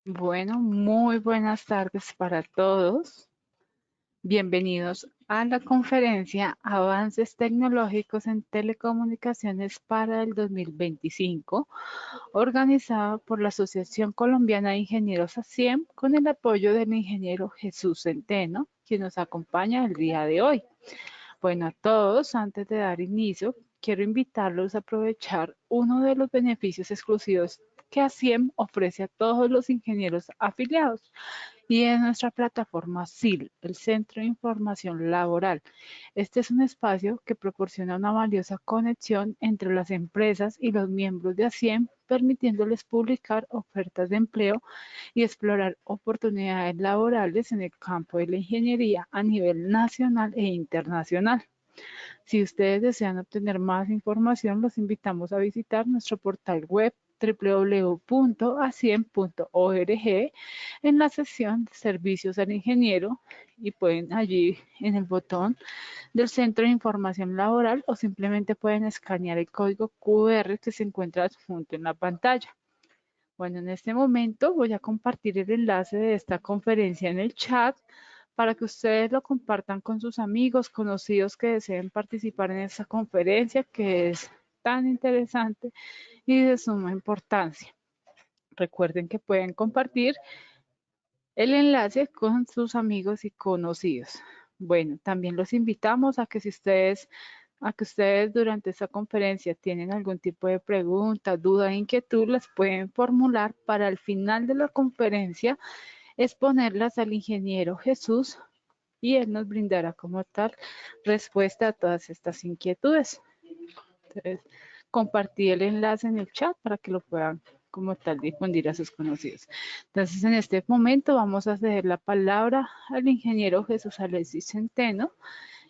Bueno, muy buenas tardes para todos. Bienvenidos a la conferencia Avances Tecnológicos en Telecomunicaciones para el 2025, organizada por la Asociación Colombiana de Ingenieros ASIEM con el apoyo del ingeniero Jesús Centeno, quien nos acompaña el día de hoy. Bueno, a todos, antes de dar inicio, quiero invitarlos a aprovechar uno de los beneficios exclusivos que ASIEM ofrece a todos los ingenieros afiliados y en nuestra plataforma SIL, el Centro de Información Laboral. Este es un espacio que proporciona una valiosa conexión entre las empresas y los miembros de ASIEM, permitiéndoles publicar ofertas de empleo y explorar oportunidades laborales en el campo de la ingeniería a nivel nacional e internacional. Si ustedes desean obtener más información, los invitamos a visitar nuestro portal web www.acien.org en la sección Servicios al Ingeniero y pueden allí en el botón del Centro de Información Laboral o simplemente pueden escanear el código QR que se encuentra adjunto en la pantalla. Bueno, en este momento voy a compartir el enlace de esta conferencia en el chat para que ustedes lo compartan con sus amigos, conocidos que deseen participar en esta conferencia que es tan interesante y de suma importancia. Recuerden que pueden compartir el enlace con sus amigos y conocidos. Bueno, también los invitamos a que ustedes durante esta conferencia tienen algún tipo de pregunta, duda, inquietud, las pueden formular para al final de la conferencia exponerlas al ingeniero Jesús y él nos brindará como tal respuesta a todas estas inquietudes. Entonces, compartí el enlace en el chat para que lo puedan como tal difundir a sus conocidos. Entonces, en este momento vamos a ceder la palabra al ingeniero Jesús Alexis Centeno,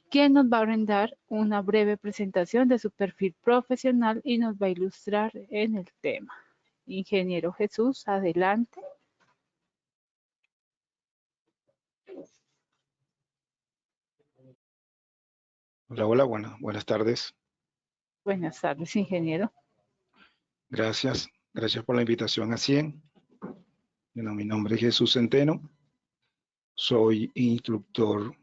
quien nos va a brindar una breve presentación de su perfil profesional y nos va a ilustrar en el tema. Ingeniero Jesús, adelante. Hola, hola, buenas tardes. Buenas tardes, ingeniero. Gracias por la invitación a CIEN. Bueno, mi nombre es Jesús Centeno, soy instructor.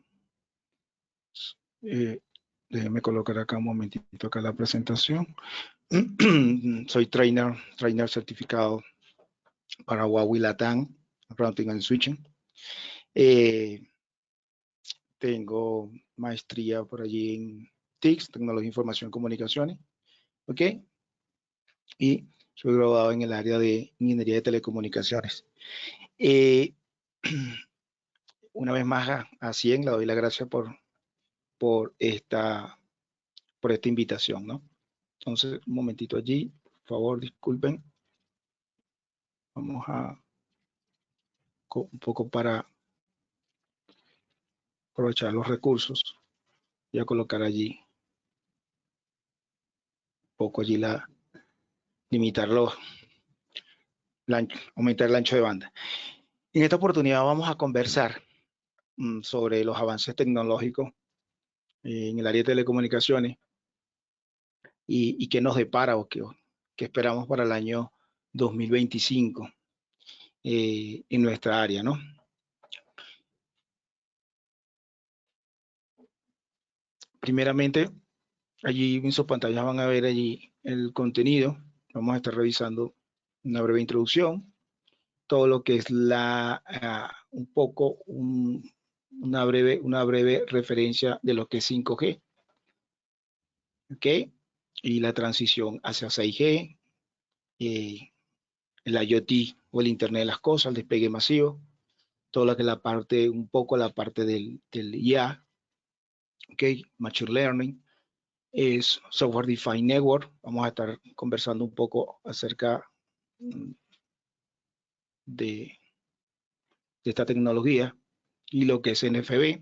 Déjeme colocar acá un momentito acá la presentación. Soy trainer certificado para Huawei Latam, Routing and Switching. Tengo maestría por allí en TICS, Tecnología, Información y Comunicaciones. ¿Ok? Y soy graduado en el área de Ingeniería de Telecomunicaciones. Una vez más a CIEN le doy la gracia por esta invitación, ¿no? Entonces, un momentito allí, por favor, disculpen. Vamos a un poco para aprovechar los recursos y a colocar allí un poco allí aumentar el ancho de banda. En esta oportunidad vamos a conversar sobre los avances tecnológicos en el área de telecomunicaciones y qué nos depara o qué esperamos para el año 2025 en nuestra área, ¿no? Primeramente, allí en sus pantallas van a ver allí el contenido. Vamos a estar revisando una breve introducción, todo lo que es una breve referencia de lo que es 5G, ¿ok? Y la transición hacia 6G, el IoT o el Internet de las Cosas, el despegue masivo, todo lo que es la parte del IA, ¿ok? Machine Learning, es Software Defined Network. Vamos a estar conversando un poco acerca de esta tecnología y lo que es NFV,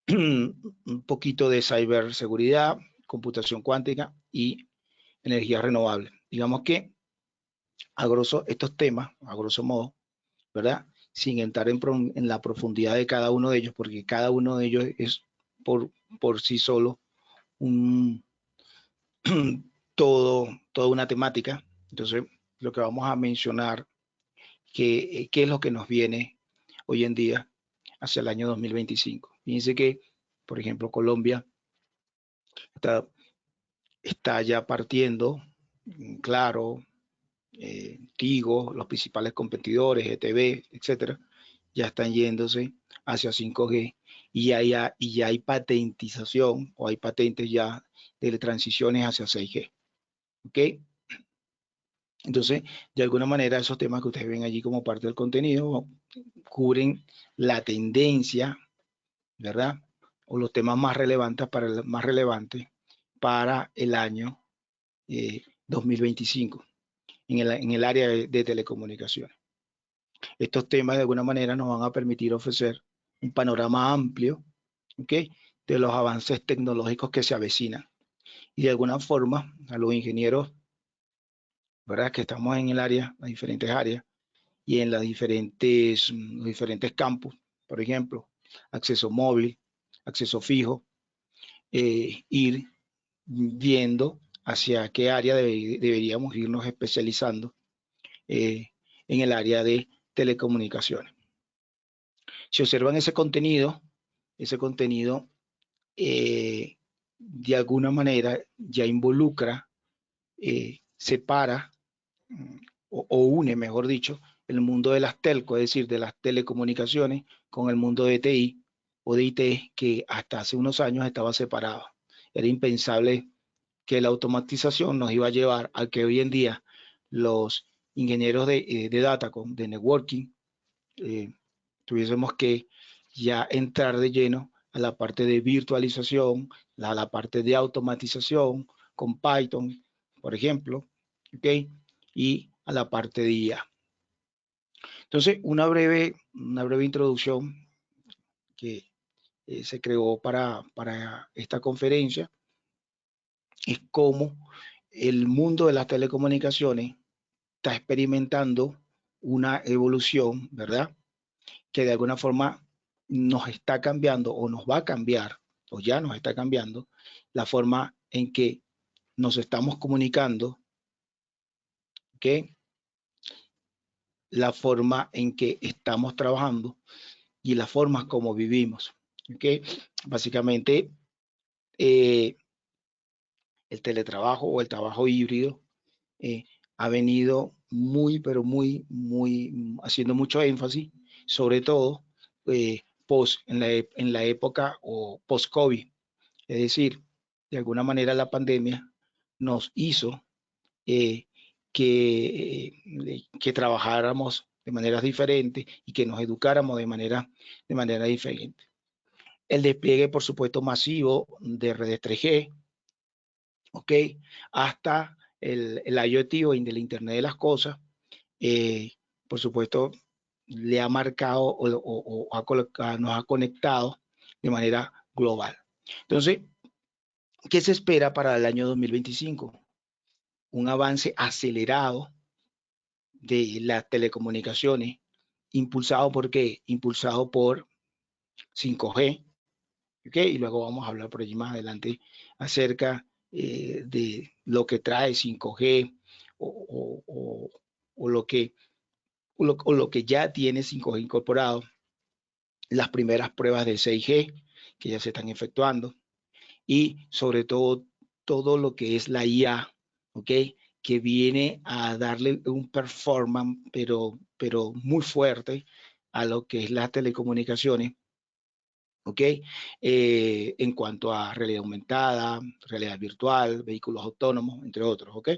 un poquito de ciberseguridad, computación cuántica y energía renovable. Digamos que estos temas, a grosso modo, ¿verdad? Sin entrar en la profundidad de cada uno de ellos, porque cada uno de ellos es por sí solo toda una temática. Entonces, lo que vamos a mencionar qué es lo que nos viene hoy en día hacia el año 2025. Fíjense que, por ejemplo, Colombia está ya partiendo, Claro, Tigo, los principales competidores, ETV, etcétera, ya están yéndose hacia 5G y ya hay patentización o hay patentes ya de transiciones hacia 6G. ¿Ok? Entonces, de alguna manera, esos temas que ustedes ven allí como parte del contenido cubren la tendencia, ¿verdad? O los temas más relevantes para el año 2025 en el área de telecomunicaciones. Estos temas de alguna manera nos van a permitir ofrecer un panorama amplio, ¿ok?, de los avances tecnológicos que se avecinan. Y de alguna forma a los ingenieros, ¿verdad?, que estamos en el área, las diferentes áreas y en los diferentes campos, por ejemplo, acceso móvil, acceso fijo, ir viendo hacia qué área deberíamos irnos especializando en el área de telecomunicaciones. Si observan ese contenido de alguna manera ya involucra, separa o une, mejor dicho, el mundo de las telcos, es decir, de las telecomunicaciones, con el mundo de TI o de IT, que hasta hace unos años estaba separado. Era impensable que la automatización nos iba a llevar a que hoy en día los ingenieros de Datacom, de networking, tuviésemos que ya entrar de lleno a la parte de virtualización, a la parte de automatización con Python, por ejemplo, ¿ok? Y a la parte de IA. Entonces, una breve introducción que se creó para esta conferencia es cómo el mundo de las telecomunicaciones está experimentando una evolución, ¿verdad?, que de alguna forma nos está cambiando o nos va a cambiar, o ya nos está cambiando, la forma en que nos estamos comunicando, ¿ok?, la forma en que estamos trabajando y las formas como vivimos. ¿Ok? Básicamente, el teletrabajo o el trabajo híbrido ha venido muy, pero muy haciendo mucho énfasis, sobre todo en la época o post-COVID. Es decir, de alguna manera la pandemia nos hizo que trabajáramos de maneras diferentes y que nos educáramos de manera diferente. El despliegue, por supuesto, masivo de redes 3G, ¿ok?, hasta el IoT o del Internet de las Cosas, por supuesto, le ha marcado nos ha conectado de manera global. Entonces, ¿qué se espera para el año 2025? Un avance acelerado de las telecomunicaciones, impulsado por qué? Impulsado por 5G, ¿ok? Y luego vamos a hablar por allí más adelante acerca de lo que trae 5G o lo que ya tiene 5G incorporado, las primeras pruebas de 6G que ya se están efectuando y sobre todo todo lo que es la IA, ¿ok?, que viene a darle un performance, pero muy fuerte a lo que es las telecomunicaciones, ¿ok? En cuanto a realidad aumentada, realidad virtual, vehículos autónomos, entre otros, ¿ok?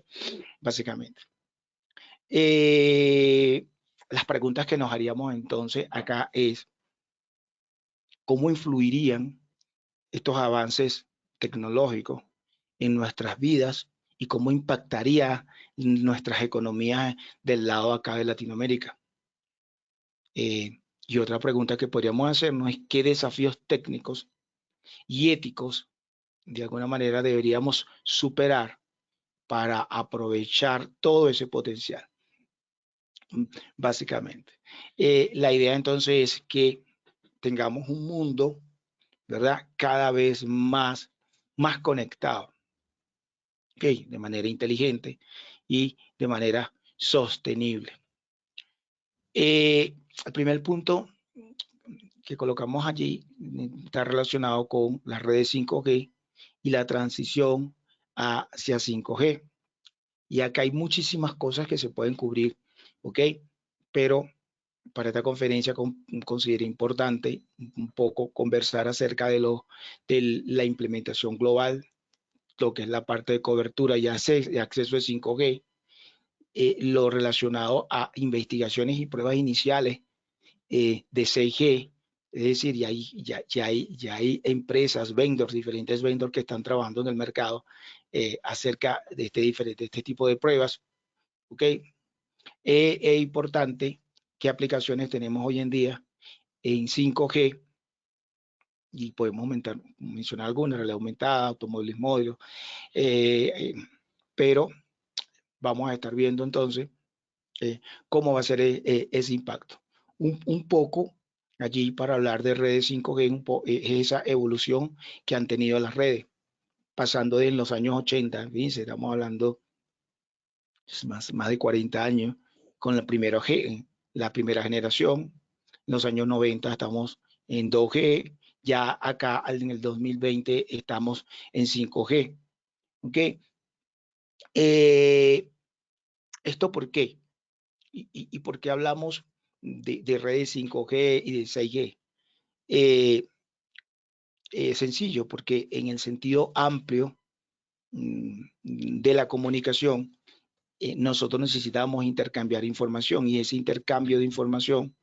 Básicamente. Las preguntas que nos haríamos entonces acá es, ¿cómo influirían estos avances tecnológicos en nuestras vidas y cómo impactaría nuestras economías del lado acá de Latinoamérica? Y otra pregunta que podríamos hacernos es qué desafíos técnicos y éticos de alguna manera deberíamos superar para aprovechar todo ese potencial, básicamente. La idea entonces es que tengamos un mundo, ¿verdad?, cada vez más conectado, ¿okay?, de manera inteligente y de manera sostenible. El primer punto que colocamos allí está relacionado con las redes 5G y la transición hacia 5G. Y acá hay muchísimas cosas que se pueden cubrir, ¿ok? Pero para esta conferencia considero importante un poco conversar acerca de la implementación global, lo que es la parte de cobertura y acceso de 5G, lo relacionado a investigaciones y pruebas iniciales de 6G, es decir, ya hay empresas, vendors, diferentes vendors que están trabajando en el mercado acerca de este tipo de pruebas, ¿ok? Es importante qué aplicaciones tenemos hoy en día en 5G y podemos mencionar algunas, realidad aumentada, automóviles móviles, pero vamos a estar viendo entonces cómo va a ser ese impacto. Un poco allí para hablar de redes 5G, es esa evolución que han tenido las redes, pasando de los años 80, fíjense, estamos hablando más de 40 años, con la primera generación. En los años 90 estamos en 2G, ya acá en el 2020 estamos en 5G. ¿Ok? ¿Esto por qué? ¿Y por qué hablamos de redes 5G y de 6G? Sencillo, porque en el sentido amplio de la comunicación, nosotros necesitamos intercambiar información y ese intercambio de información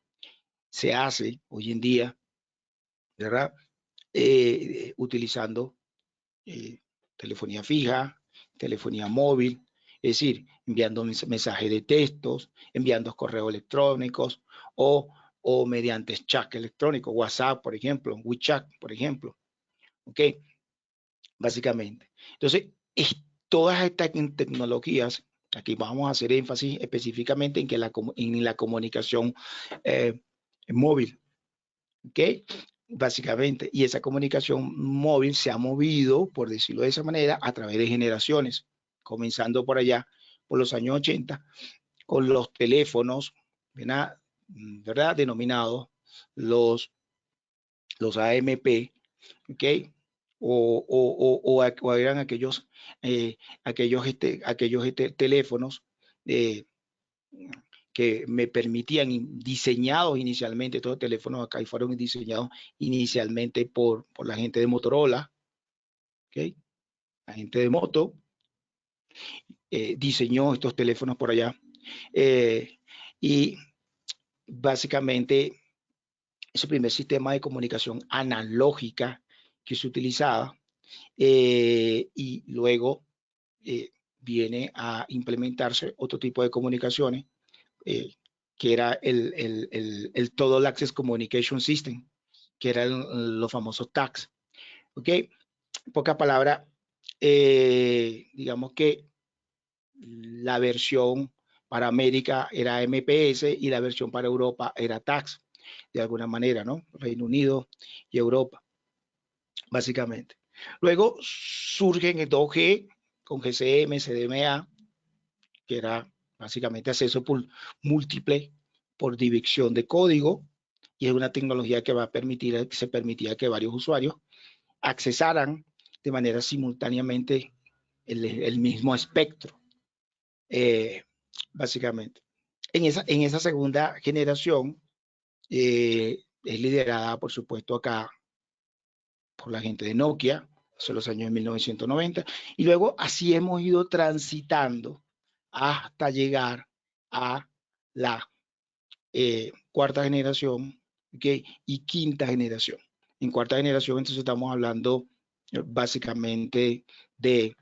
se hace hoy en día, ¿verdad? Utilizando telefonía fija, telefonía móvil, es decir, enviando mensajes de textos, enviando correos electrónicos o mediante chat electrónico, WhatsApp, por ejemplo, WeChat, por ejemplo. ¿Ok? Básicamente. Entonces, todas estas tecnologías, aquí vamos a hacer énfasis específicamente en la comunicación móvil. ¿Ok? Básicamente, y esa comunicación móvil se ha movido, por decirlo de esa manera, a través de generaciones, comenzando por allá, por los años 80, con los teléfonos, ¿verdad? Denominados los AMP, ¿ok? O eran aquellos teléfonos que me permitían, diseñados inicialmente, todos los teléfonos acá fueron diseñados inicialmente por la gente de Motorola, ¿ok? La gente de Moto diseñó estos teléfonos por allá y básicamente ese primer sistema de comunicación analógica que se utilizaba y luego viene a implementarse otro tipo de comunicaciones que era el Total Access Communication System, que eran los famosos TACs. ¿Ok? En pocas palabras, digamos que la versión para América era MPS y la versión para Europa era TACs, de alguna manera, ¿no? Reino Unido y Europa, básicamente. Luego surgen el 2G con GSM, CDMA, que era básicamente acceso por múltiple por dirección de código, y es una tecnología que va a permitir, se permitía que varios usuarios accesaran de manera simultáneamente el mismo espectro, básicamente. En esa segunda generación es liderada, por supuesto, acá por la gente de Nokia, hace los años de 1990, y luego así hemos ido transitando hasta llegar a la cuarta generación, ¿okay? Y quinta generación. En cuarta generación, entonces estamos hablando básicamente de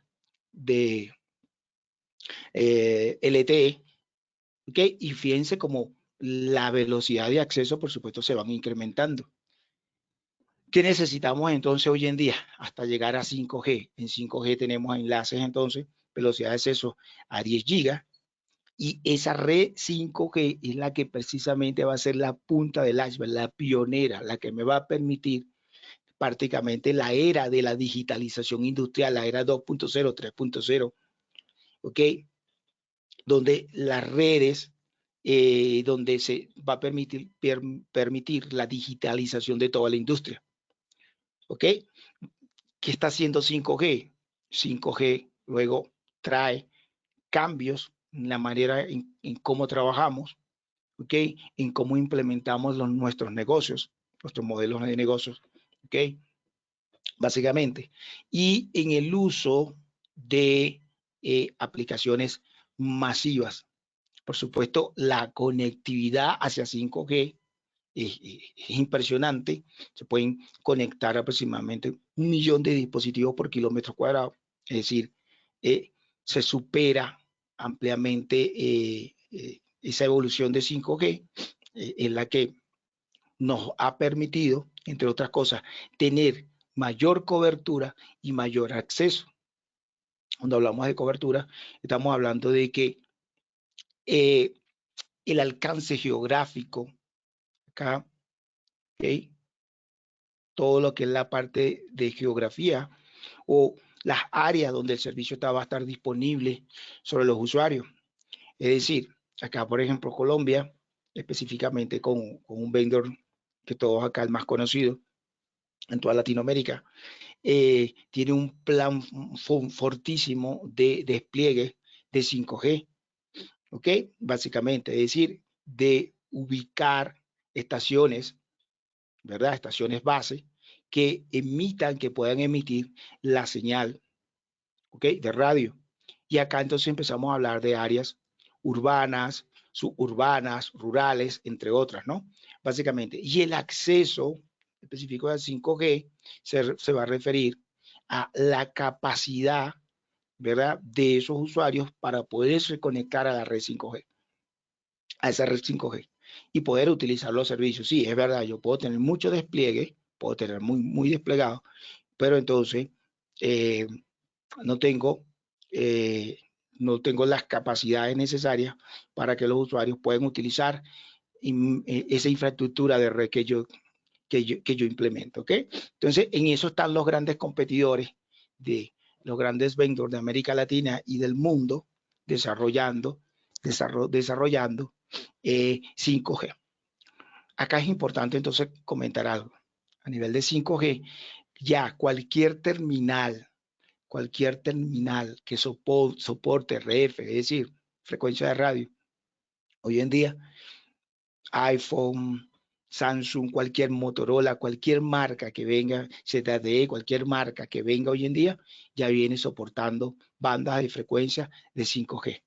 LTE, ¿okay? Y fíjense cómo la velocidad de acceso, por supuesto, se van incrementando. ¿Qué necesitamos entonces hoy en día? Hasta llegar a 5G. En 5G tenemos enlaces entonces, velocidad de acceso a 10 gigas, y esa red 5G es la que precisamente va a ser la punta del iceberg, la pionera, la que me va a permitir prácticamente la era de la digitalización industrial, la era 2.0, 3.0, ¿ok? Donde las redes donde se va a permitir la digitalización de toda la industria. ¿Ok? ¿Qué está haciendo 5G? 5G luego trae cambios en la manera en cómo trabajamos, ¿ok? En cómo implementamos nuestros negocios, nuestros modelos de negocios, ¿ok? Básicamente. Y en el uso de aplicaciones masivas. Por supuesto, la conectividad hacia 5G es impresionante. Se pueden conectar aproximadamente 1 millón de dispositivos por kilómetro cuadrado. Es decir, se supera ampliamente esa evolución de 5G en la que nos ha permitido, entre otras cosas, tener mayor cobertura y mayor acceso. Cuando hablamos de cobertura, estamos hablando de que el alcance geográfico, acá, ¿okay? Todo lo que es la parte de geografía o las áreas donde el servicio va a estar disponible sobre los usuarios. Es decir, acá, por ejemplo, Colombia, específicamente con un vendor que todos acá el más conocido en toda Latinoamérica, tiene un plan fortísimo de despliegue de 5G, ¿ok? Básicamente, es decir, de ubicar estaciones, ¿verdad? Estaciones base que emitan, que puedan emitir la señal, ¿ok? De radio. Y acá entonces empezamos a hablar de áreas urbanas, suburbanas, rurales, entre otras, ¿no? Básicamente. Y el acceso específico del 5G se va a referir a la capacidad, ¿verdad?, de esos usuarios para poderse conectar a la red 5G, a esa red 5G y poder utilizar los servicios. Sí, es verdad, yo puedo tener mucho despliegue, puedo tener muy desplegado, pero entonces eh, no tengo, eh, no tengo las capacidades necesarias para que los usuarios puedan utilizar esa infraestructura de red que yo implemento, ¿ok? Entonces, en eso están los grandes competidores de los grandes vendors de América Latina y del mundo desarrollando 5G. Acá es importante entonces comentar algo. A nivel de 5G, ya cualquier terminal que soporte RF, es decir, frecuencia de radio, hoy en día, iPhone, Samsung, cualquier Motorola, cualquier marca que venga, ZTE, cualquier marca que venga hoy en día, ya viene soportando bandas de frecuencia de 5G,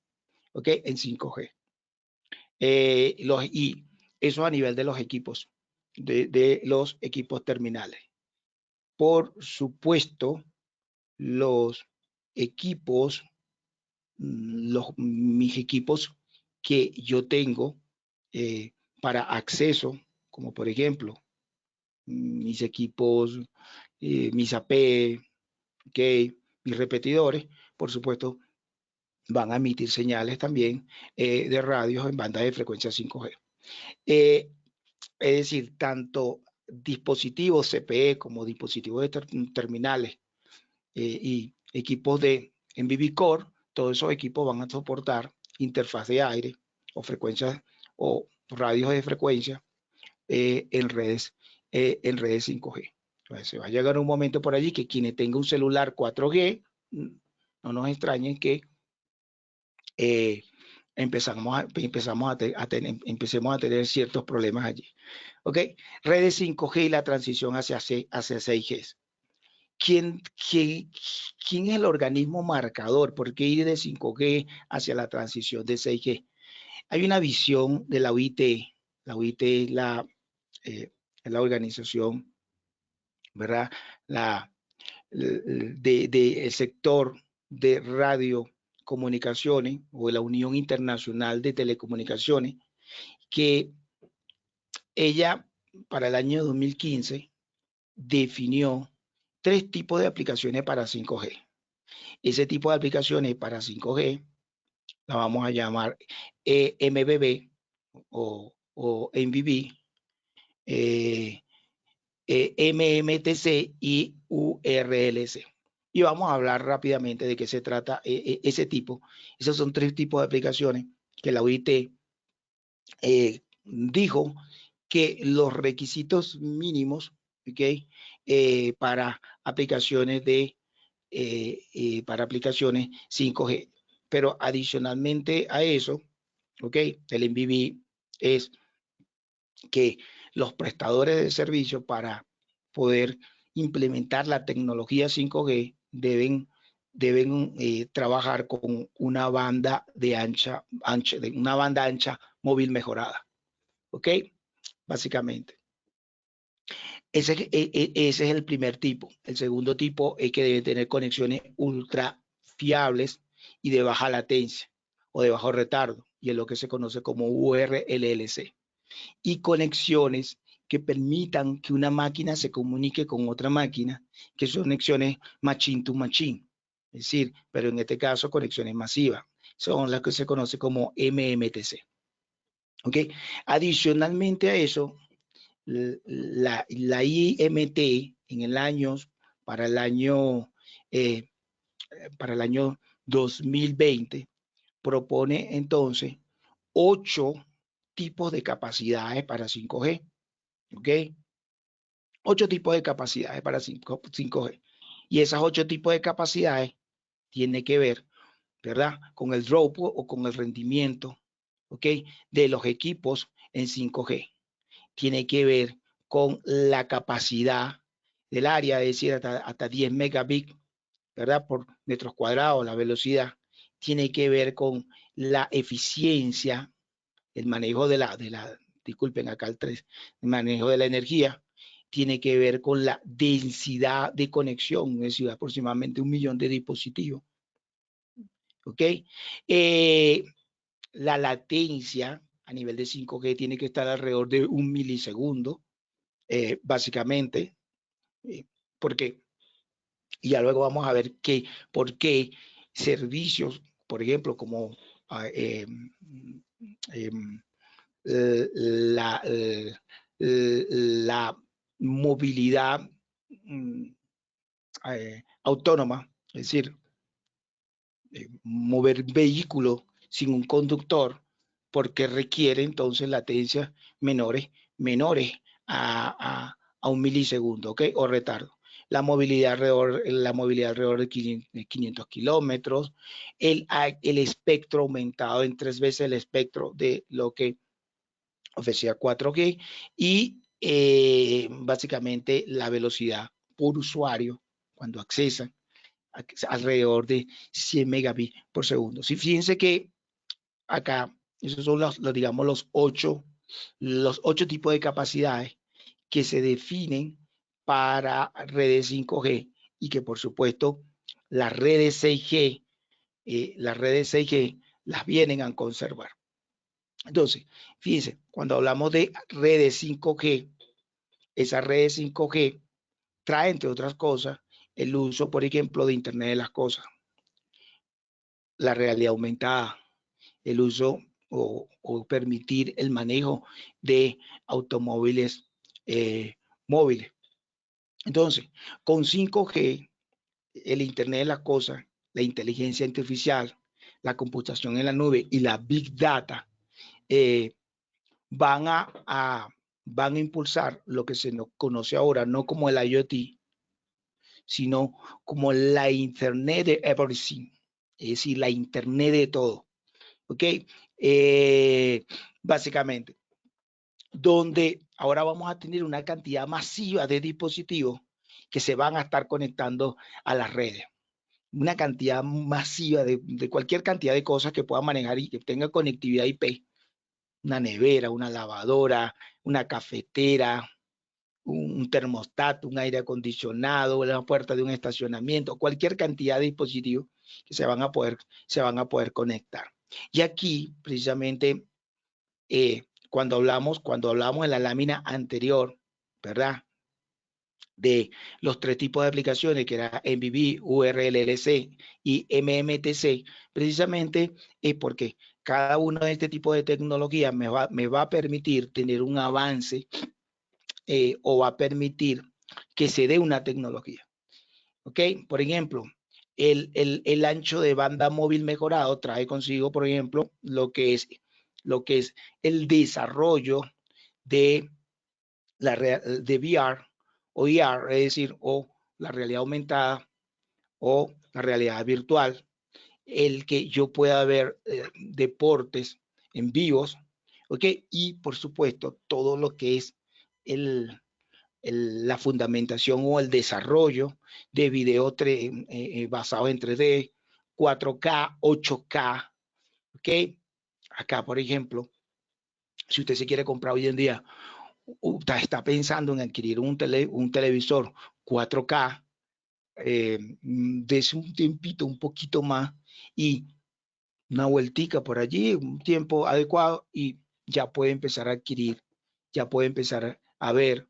¿ok? En 5G. Y eso a nivel de los equipos, de los equipos terminales. Por supuesto, los equipos, mis equipos que yo tengo para acceso, como por ejemplo, mis equipos, mis AP, okay, mis repetidores, por supuesto, van a emitir señales también de radios en bandas de frecuencia 5G. Es decir, tanto dispositivos CPE como dispositivos de terminales y equipos de NVB Core, todos esos equipos van a soportar interfaz de aire o frecuencias o radios de frecuencia en redes 5G. Entonces, se va a llegar un momento por allí que quienes tengan un celular 4G, no nos extrañen que empecemos a tener ciertos problemas allí. ¿Ok? Redes 5G y la transición hacia 6G. ¿Quién es el organismo marcador? ¿Por qué ir de 5G hacia la transición de 6G? Hay una visión de la OIT. La OIT es la organización, ¿verdad? El sector de radiocomunicaciones o de la Unión Internacional de Telecomunicaciones, que ella para el año 2015 definió 3 tipos de aplicaciones para 5G. Ese tipo de aplicaciones para 5G la vamos a llamar MBB o MBB, MMTC y URLC. Y vamos a hablar rápidamente de qué se trata ese tipo. Esos son 3 tipos de aplicaciones que la OIT dijo que los requisitos mínimos, ¿okay? Para aplicaciones para aplicaciones 5G. Pero adicionalmente a eso, ¿ok? El MVB es que los prestadores de servicio para poder implementar la tecnología 5G deben trabajar con una banda una banda ancha móvil mejorada, ¿ok? Básicamente. Ese es el primer tipo. El segundo tipo es que debe tener conexiones ultra fiables y de baja latencia o de bajo retardo, y es lo que se conoce como URLLC. Y conexiones que permitan que una máquina se comunique con otra máquina, que son conexiones machine to machine. Es decir, pero en este caso conexiones masivas. Son las que se conoce como MMTC. ¿Ok? Adicionalmente a eso, la IMT en el año, para el año, para el año 2020, propone entonces 8 tipos de capacidades para 5G. ¿Ok? 8 tipos de capacidades para 5G. Y esas 8 tipos de capacidades tienen que ver, ¿verdad? Con el throughput o con el rendimiento, ¿ok? De los equipos en 5G. Tiene que ver con la capacidad del área, es decir, hasta 10 megabits, ¿verdad? Por metros cuadrados, la velocidad. Tiene que ver con la eficiencia, el manejo disculpen acá el 3, el manejo de la energía. Tiene que ver con la densidad de conexión, es decir, aproximadamente 1 millón de dispositivos. ¿Ok? La latencia a nivel de 5G tiene que estar alrededor de 1 milisegundo, básicamente, porque ya luego vamos a ver por qué servicios, por ejemplo, como la movilidad autónoma, es decir, mover vehículos sin un conductor, porque requiere entonces latencias menores a 1 milisegundo, ¿ok? O retardo. La movilidad alrededor de 500 kilómetros, el espectro aumentado en 3 veces el espectro de lo que ofrecía 4G y básicamente la velocidad por usuario cuando accesan alrededor de 100 megabits por segundo. Sí, fíjense que acá, esos son digamos, los ocho tipos de capacidades que se definen para redes 5G y que por supuesto las redes 6G, las vienen a conservar. Entonces, fíjense, cuando hablamos de redes 5G, esas redes 5G trae, entre otras cosas, el uso, por ejemplo, de Internet de las Cosas, la realidad aumentada, el uso o permitir el manejo de automóviles móviles. Entonces, con 5G, el Internet de las Cosas, la inteligencia artificial, la computación en la nube y la Big Data van a impulsar lo que se nos conoce ahora, no como el IoT, sino como la Internet de Everything, es decir, la Internet de todo. ¿Ok? Básicamente, donde ahora vamos a tener una cantidad masiva de dispositivos que se van a estar conectando a las redes. Una cantidad masiva de cualquier cantidad de cosas que puedan manejar y que tenga conectividad IP. Una nevera, una lavadora, una cafetera, un termostato, un aire acondicionado, la puerta de un estacionamiento, cualquier cantidad de dispositivos que se van a poder conectar. Y aquí, precisamente, cuando hablamos en la lámina anterior, ¿verdad? De los 3 tipos de aplicaciones, que era MVB, URLLC y MMTC, precisamente es porque cada uno de este tipo de tecnologías me va a permitir tener un avance o va a permitir que se dé una tecnología. ¿Ok? Por ejemplo, el ancho de banda móvil mejorado trae consigo, por ejemplo, lo que es lo que es el desarrollo de de VR o ER, es decir, o la realidad aumentada o la realidad virtual, el que yo pueda ver deportes en vivos, ¿ok? Y por supuesto, todo lo que es la fundamentación o el desarrollo de video basado en 3D, 4K, 8K, ¿ok? Acá, por ejemplo, si usted se quiere comprar hoy en día, está pensando en adquirir un televisor 4K, desde un tiempito un poquito más y una vueltica por allí, un tiempo adecuado y ya puede empezar a adquirir, ya puede empezar a ver,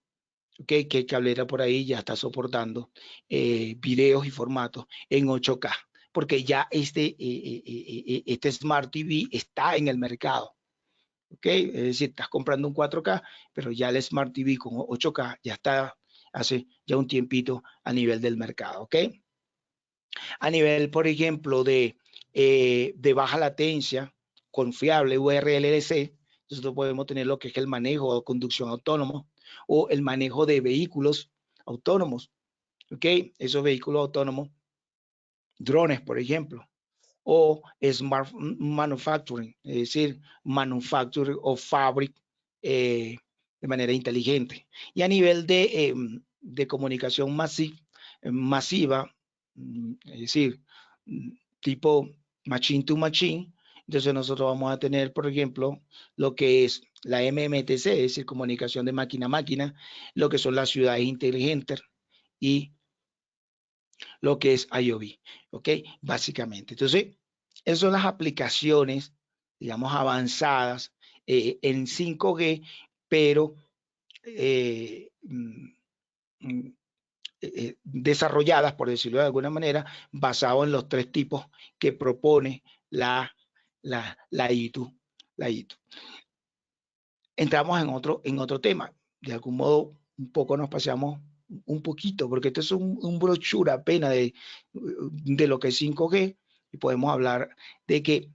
okay, que cablera por ahí ya está soportando videos y formatos en 8K, porque ya este Smart TV está en el mercado. Okay, es decir, estás comprando un 4K, pero ya el Smart TV con 8K ya está hace ya un tiempito a nivel del mercado. ¿Ok? A nivel, por ejemplo, de baja latencia, confiable, URLLC, nosotros podemos tener lo que es el manejo o conducción autónomo o el manejo de vehículos autónomos. ¿Ok? Esos vehículos autónomos, drones, por ejemplo, o smart manufacturing, es decir, manufacturing o fabric de manera inteligente. Y a nivel de comunicación masiva, es decir, tipo machine to machine, entonces nosotros vamos a tener, por ejemplo, lo que es la MMTC, es decir, comunicación de máquina a máquina, lo que son las ciudades inteligentes y lo que es IoV, ¿ok? Básicamente. Entonces, esas son las aplicaciones, digamos, avanzadas en 5G, pero desarrolladas, por decirlo de alguna manera, basado en los tres tipos que propone la ITU. Entramos en otro tema. De algún modo, un poco nos paseamos un poquito, porque esto es un brochure apenas de lo que es 5G y podemos hablar de qué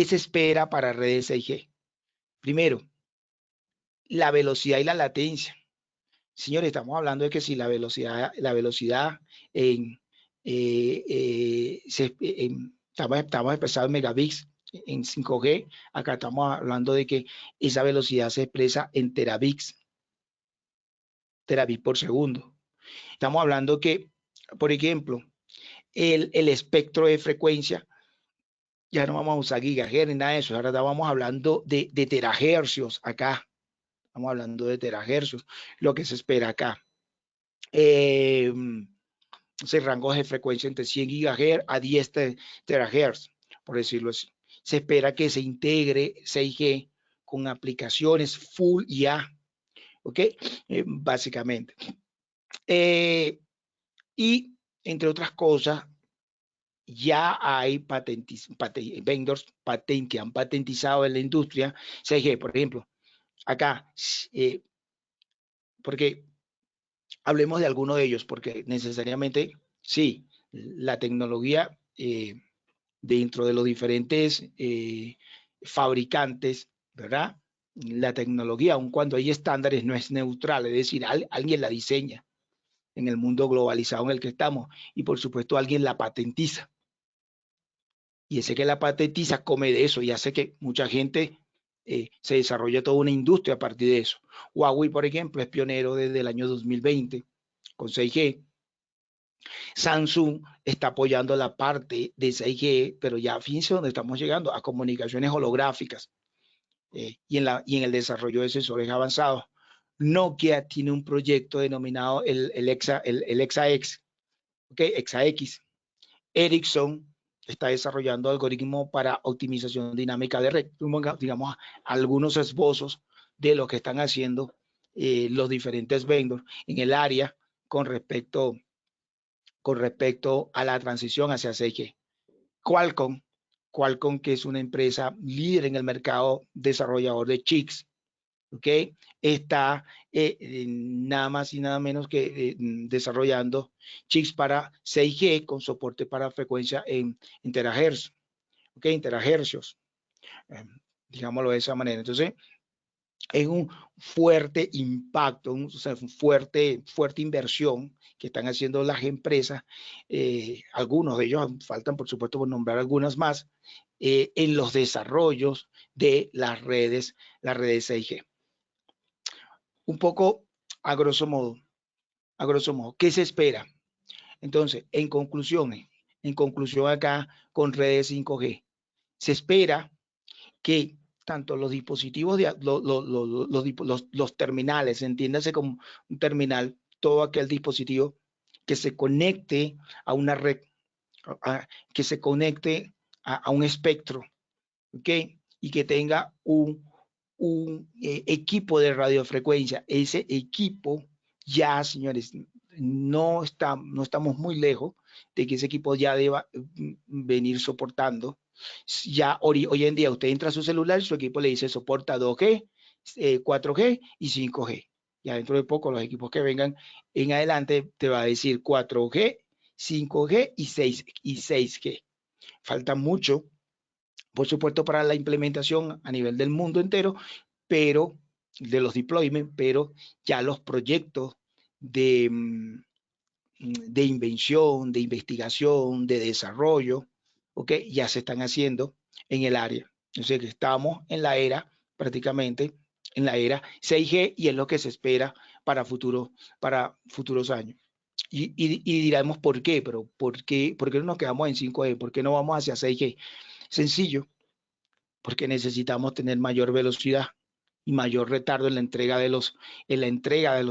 se espera para redes 6G. Primero, la velocidad y la latencia. Señores, estamos hablando de que si la velocidad estamos expresando en megabits en 5G, acá estamos hablando de que esa velocidad se expresa en terabits por segundo. Estamos hablando que, por ejemplo, el espectro de frecuencia, ya no vamos a usar gigahertz ni nada de eso, ahora estábamos hablando de terahercios acá, estamos hablando de terahercios, lo que se espera acá. Rangos de frecuencia entre 100 gigahertz a 10 terahertz, por decirlo así. Se espera que se integre 6G con aplicaciones full IA, ¿ok? Básicamente. Y entre otras cosas, ya hay vendors que han patentizado en la industria 6G, por ejemplo, acá, porque hablemos de alguno de ellos, porque necesariamente, sí, la tecnología dentro de los diferentes fabricantes, ¿verdad? La tecnología, aun cuando hay estándares, no es neutral, es decir, alguien la diseña en el mundo globalizado en el que estamos y por supuesto alguien la patentiza. Y ese que la patentiza come de eso y hace que mucha gente se desarrolle toda una industria a partir de eso. Huawei, por ejemplo, es pionero desde el año 2020 con 6G. Samsung está apoyando la parte de 6G, pero ya fíjense dónde estamos llegando, a comunicaciones holográficas y en el desarrollo de sensores avanzados. Nokia tiene un proyecto denominado el EXA-X, ¿okay? EXA-X. Ericsson está desarrollando algoritmos para optimización dinámica de red. Digamos, algunos esbozos de lo que están haciendo los diferentes vendors en el área con respecto a la transición hacia 6G. Qualcomm, que es una empresa líder en el mercado desarrollador de chips, ¿ok? Está nada más y nada menos que desarrollando chips para 6G con soporte para frecuencia en terahertz, ¿ok? En terahercios. digámoslo de esa manera. Entonces, es un fuerte impacto, o sea, fuerte inversión que están haciendo las empresas, algunos de ellos, faltan por supuesto por nombrar algunas más, en los desarrollos de las redes 6G. Un poco a grosso modo, ¿qué se espera? Entonces, en conclusión acá con redes 5G, se espera que tanto los dispositivos, los terminales, entiéndase como un terminal, todo aquel dispositivo que se conecte a una red, que se conecte a un espectro, ¿ok? Y que tenga un equipo de radiofrecuencia. Ese equipo ya, señores, no estamos muy lejos de que ese equipo ya deba venir soportando. Ya hoy en día usted entra a su celular y su equipo le dice soporta 2G, 4G y 5G. Ya dentro de poco los equipos que vengan en adelante te va a decir 4G, 5G y 6G. Falta mucho, por supuesto, para la implementación a nivel del mundo entero, pero de los deployments, pero ya los proyectos de, de invención, de investigación, de desarrollo, ¿ok? Ya se están haciendo en el área. Entonces, que estamos en la era, prácticamente, en la era 6G y es lo que se espera para futuros años. Y diremos por qué, pero ¿por qué no nos quedamos en 5G? ¿Por qué no vamos hacia 6G? Sencillo, porque necesitamos tener mayor velocidad y mayor retardo en la entrega de los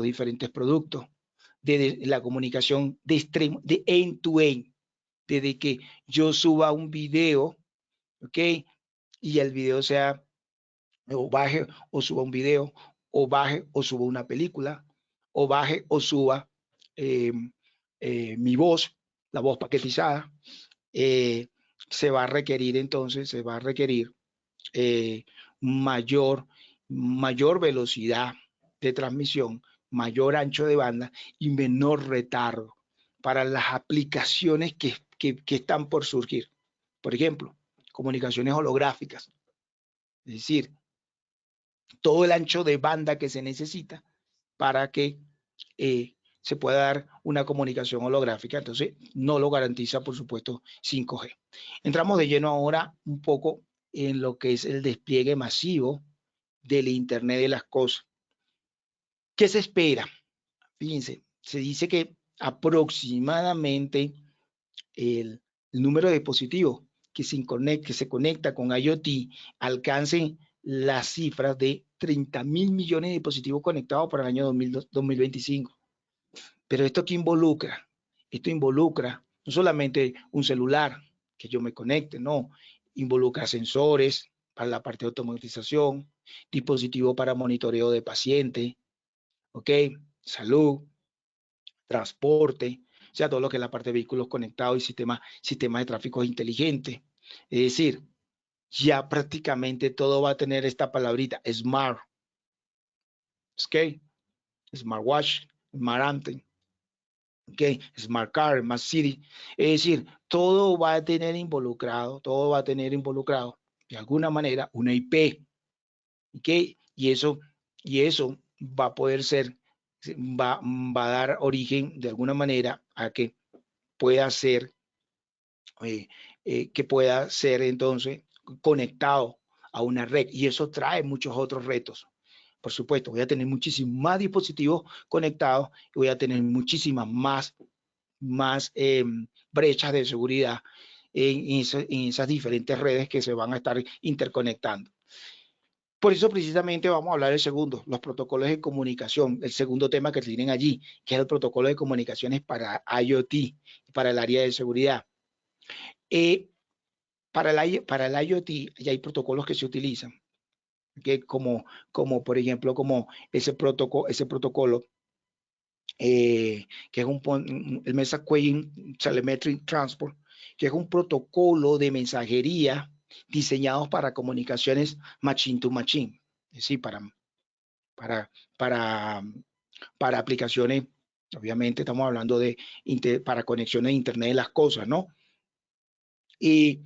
diferentes productos, de la comunicación de extremo, de end to end, desde que yo suba un video, ¿ok? Y el video sea, o baje o suba un video, o baje o suba una película, o baje o suba mi voz, la voz paquetizada, se va a requerir entonces, mayor, mayor velocidad de transmisión, mayor ancho de banda y menor retardo para las aplicaciones que están por surgir. Por ejemplo, comunicaciones holográficas, es decir, todo el ancho de banda que se necesita para que se pueda dar una comunicación holográfica. Entonces, no lo garantiza, por supuesto, 5G. Entramos de lleno ahora un poco en lo que es el despliegue masivo del Internet de las cosas. ¿Qué se espera? Fíjense, se dice que aproximadamente el número de dispositivos que se conecta con IoT alcancen las cifras de 30.000 millones de dispositivos conectados para el año 2025. Pero ¿esto qué involucra? Esto involucra no solamente un celular que yo me conecte, no, involucra sensores para la parte de automatización, dispositivos para monitoreo de pacientes, ¿ok? Salud, transporte, o sea, todo lo que es la parte de vehículos conectados y sistemas de tráfico inteligentes. Es decir, ya prácticamente todo va a tener esta palabrita, smart, ¿ok? Smartwatch, smart anthem, ¿ok? Smart car, smart city. Es decir, todo va a tener involucrado de alguna manera una IP, ¿ok? Y eso va a poder ser, va a dar origen de alguna manera a que pueda ser, entonces conectado a una red. Y eso trae muchos otros retos. Por supuesto, voy a tener muchísimos más dispositivos conectados y voy a tener muchísimas más brechas de seguridad en esas diferentes redes que se van a estar interconectando. Por eso precisamente vamos a hablar del segundo, los protocolos de comunicación, el segundo tema que tienen allí, que es el protocolo de comunicaciones para IoT, para el área de seguridad. Para el IoT ya hay protocolos que se utilizan, que como por ejemplo, como ese protocolo que es el Message Queuing Telemetry Transport, que es un protocolo de mensajería diseñado para comunicaciones machine to machine, es decir, para aplicaciones, obviamente estamos hablando para conexiones de Internet de las cosas, ¿no? Y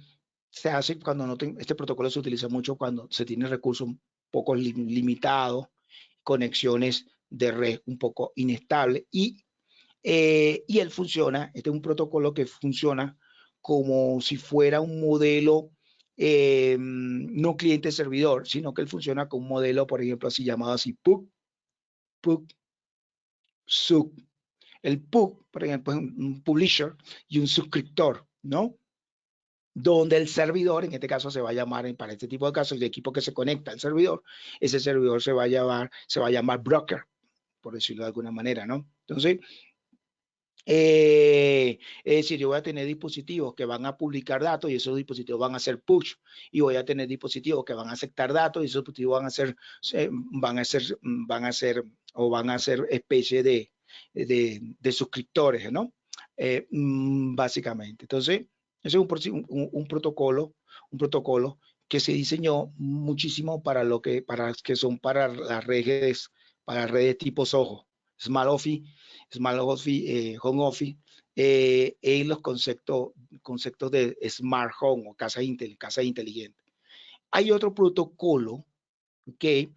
se hace cuando no este protocolo se utiliza mucho cuando se tiene recursos un poco limitados, conexiones de red un poco inestables y él funciona, este es un protocolo que funciona como si fuera un modelo no cliente-servidor, sino que él funciona con un modelo, por ejemplo, así llamado así, PUC, PUC, SUC. El PUC, por ejemplo, es un publisher y un suscriptor, ¿no? Donde el servidor, en este caso se va a llamar, para este tipo de casos, el equipo que se conecta al servidor, ese servidor se va a llamar broker, por decirlo de alguna manera, ¿no? Entonces, es decir, yo voy a tener dispositivos que van a publicar datos y esos dispositivos van a hacer push y voy a tener dispositivos que van a aceptar datos y esos dispositivos van a ser especie de suscriptores, ¿no? Básicamente. Entonces, ese es un protocolo que se diseñó muchísimo para para redes tipo Soho, Smart Office, Home Office, en los conceptos de Smart Home o casa inteligente. Hay otro protocolo que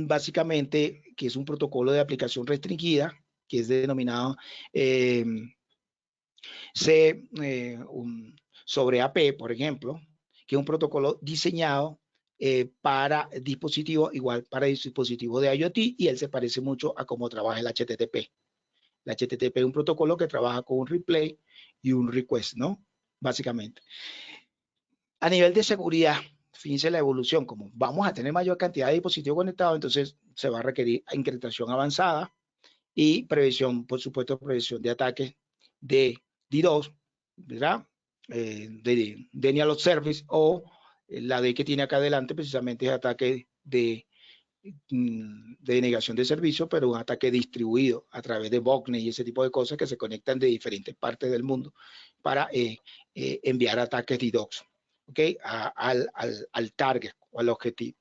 básicamente que es un protocolo de aplicación restringida, que es denominado sobre AP, por ejemplo, que es un protocolo diseñado para dispositivos, igual para dispositivos de IoT, y él se parece mucho a cómo trabaja el HTTP. El HTTP es un protocolo que trabaja con un replay y un request, ¿no? Básicamente. A nivel de seguridad, fíjense la evolución, como vamos a tener mayor cantidad de dispositivos conectados, entonces se va a requerir encriptación avanzada y prevención, por supuesto, prevención de ataques de DDoS, ¿verdad? De Denial of Service o la D que tiene acá adelante precisamente es ataque de negación de servicio, pero un ataque distribuido a través de botnet y ese tipo de cosas que se conectan de diferentes partes del mundo para enviar ataques DDoS, ¿ok? Al target o al objetivo.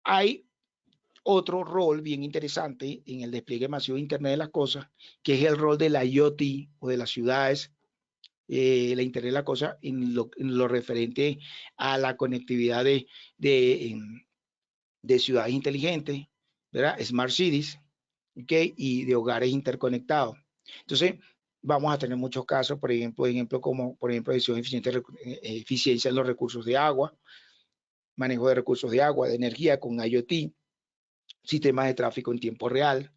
Hay otro rol bien interesante en el despliegue masivo de Internet de las cosas, que es el rol de la IoT o de las ciudades, la Internet de las cosas en lo referente a la conectividad de ciudades inteligentes, ¿verdad? Smart cities, ¿ok? Y de hogares interconectados. Entonces, vamos a tener muchos casos, por ejemplo como por ejemplo eficiencia en los recursos de agua, manejo de recursos de agua, de energía con IoT, sistemas de tráfico en tiempo real,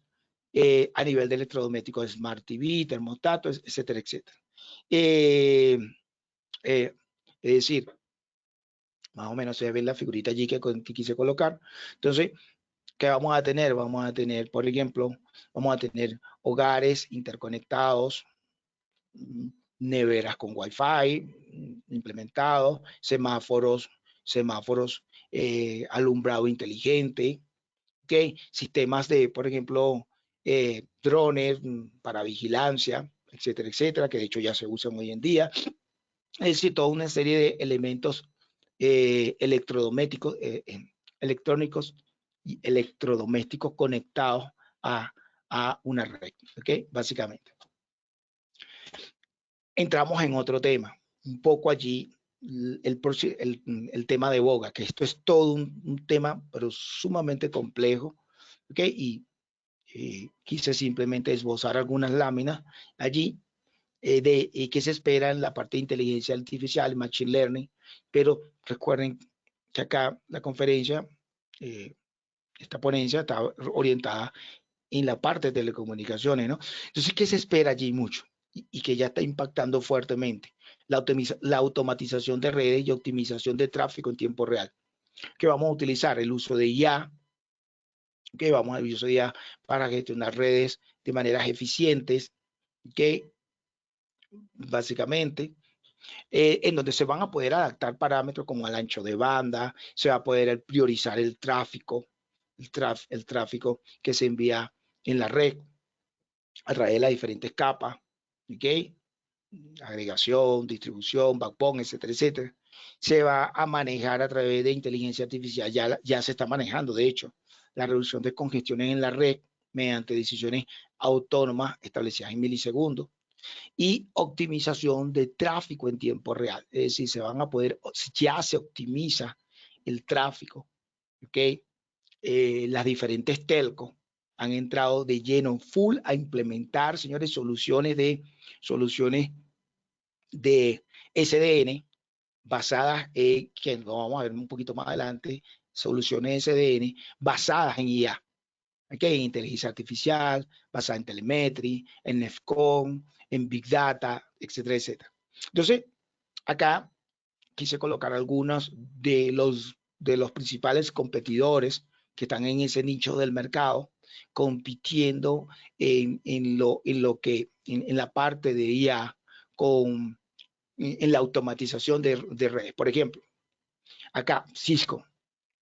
a nivel de electrodomésticos, Smart TV, termostatos, etcétera, etcétera. Es decir, más o menos se ve la figurita allí que quise colocar. Entonces, ¿qué vamos a tener? Vamos a tener, por ejemplo, vamos a tener hogares interconectados, neveras con Wi-Fi implementados, semáforos, alumbrado inteligente, ¿okay? Sistemas de, por ejemplo, drones para vigilancia, etcétera, etcétera, que de hecho ya se usan hoy en día. Es decir, toda una serie de elementos electrodomésticos, electrónicos y electrodomésticos conectados a una red, ¿ok? Básicamente. Entramos en otro tema, un poco allí el tema de boga, que esto es todo un tema, pero sumamente complejo, ¿ok? Y quise simplemente esbozar algunas láminas allí de qué se espera en la parte de inteligencia artificial, machine learning, pero recuerden que acá la conferencia, esta ponencia está orientada en la parte de telecomunicaciones, ¿no? Entonces, ¿qué se espera allí mucho? Y que ya está impactando fuertemente. La automatización de redes y optimización de tráfico en tiempo real. ¿Qué vamos a utilizar? El uso de IA, que vamos a uso de IA para gestionar redes de maneras eficientes, que básicamente en donde se van a poder adaptar parámetros como el ancho de banda, se va a poder priorizar el tráfico, el tráfico que se envía en la red a través de las diferentes capas, ¿ok? Agregación, distribución, backbone, etcétera, etcétera. Se va a manejar a través de inteligencia artificial, ya se está manejando, de hecho, la reducción de congestiones en la red mediante decisiones autónomas establecidas en milisegundos. y optimización de tráfico en tiempo real. Es decir, ya se optimiza el tráfico, ¿ok? Las diferentes telcos han entrado de lleno, full, a implementar, señores, soluciones de SDN basadas en, que lo vamos a ver un poquito más adelante, soluciones SDN basadas en IA, ¿okay? En inteligencia artificial, basada en telemetría, en NEFCON, en Big Data, etcétera, etcétera. Entonces, acá quise colocar algunos de los principales competidores que están en ese nicho del mercado, compitiendo en la parte de IA en la automatización de redes. Por ejemplo, acá Cisco.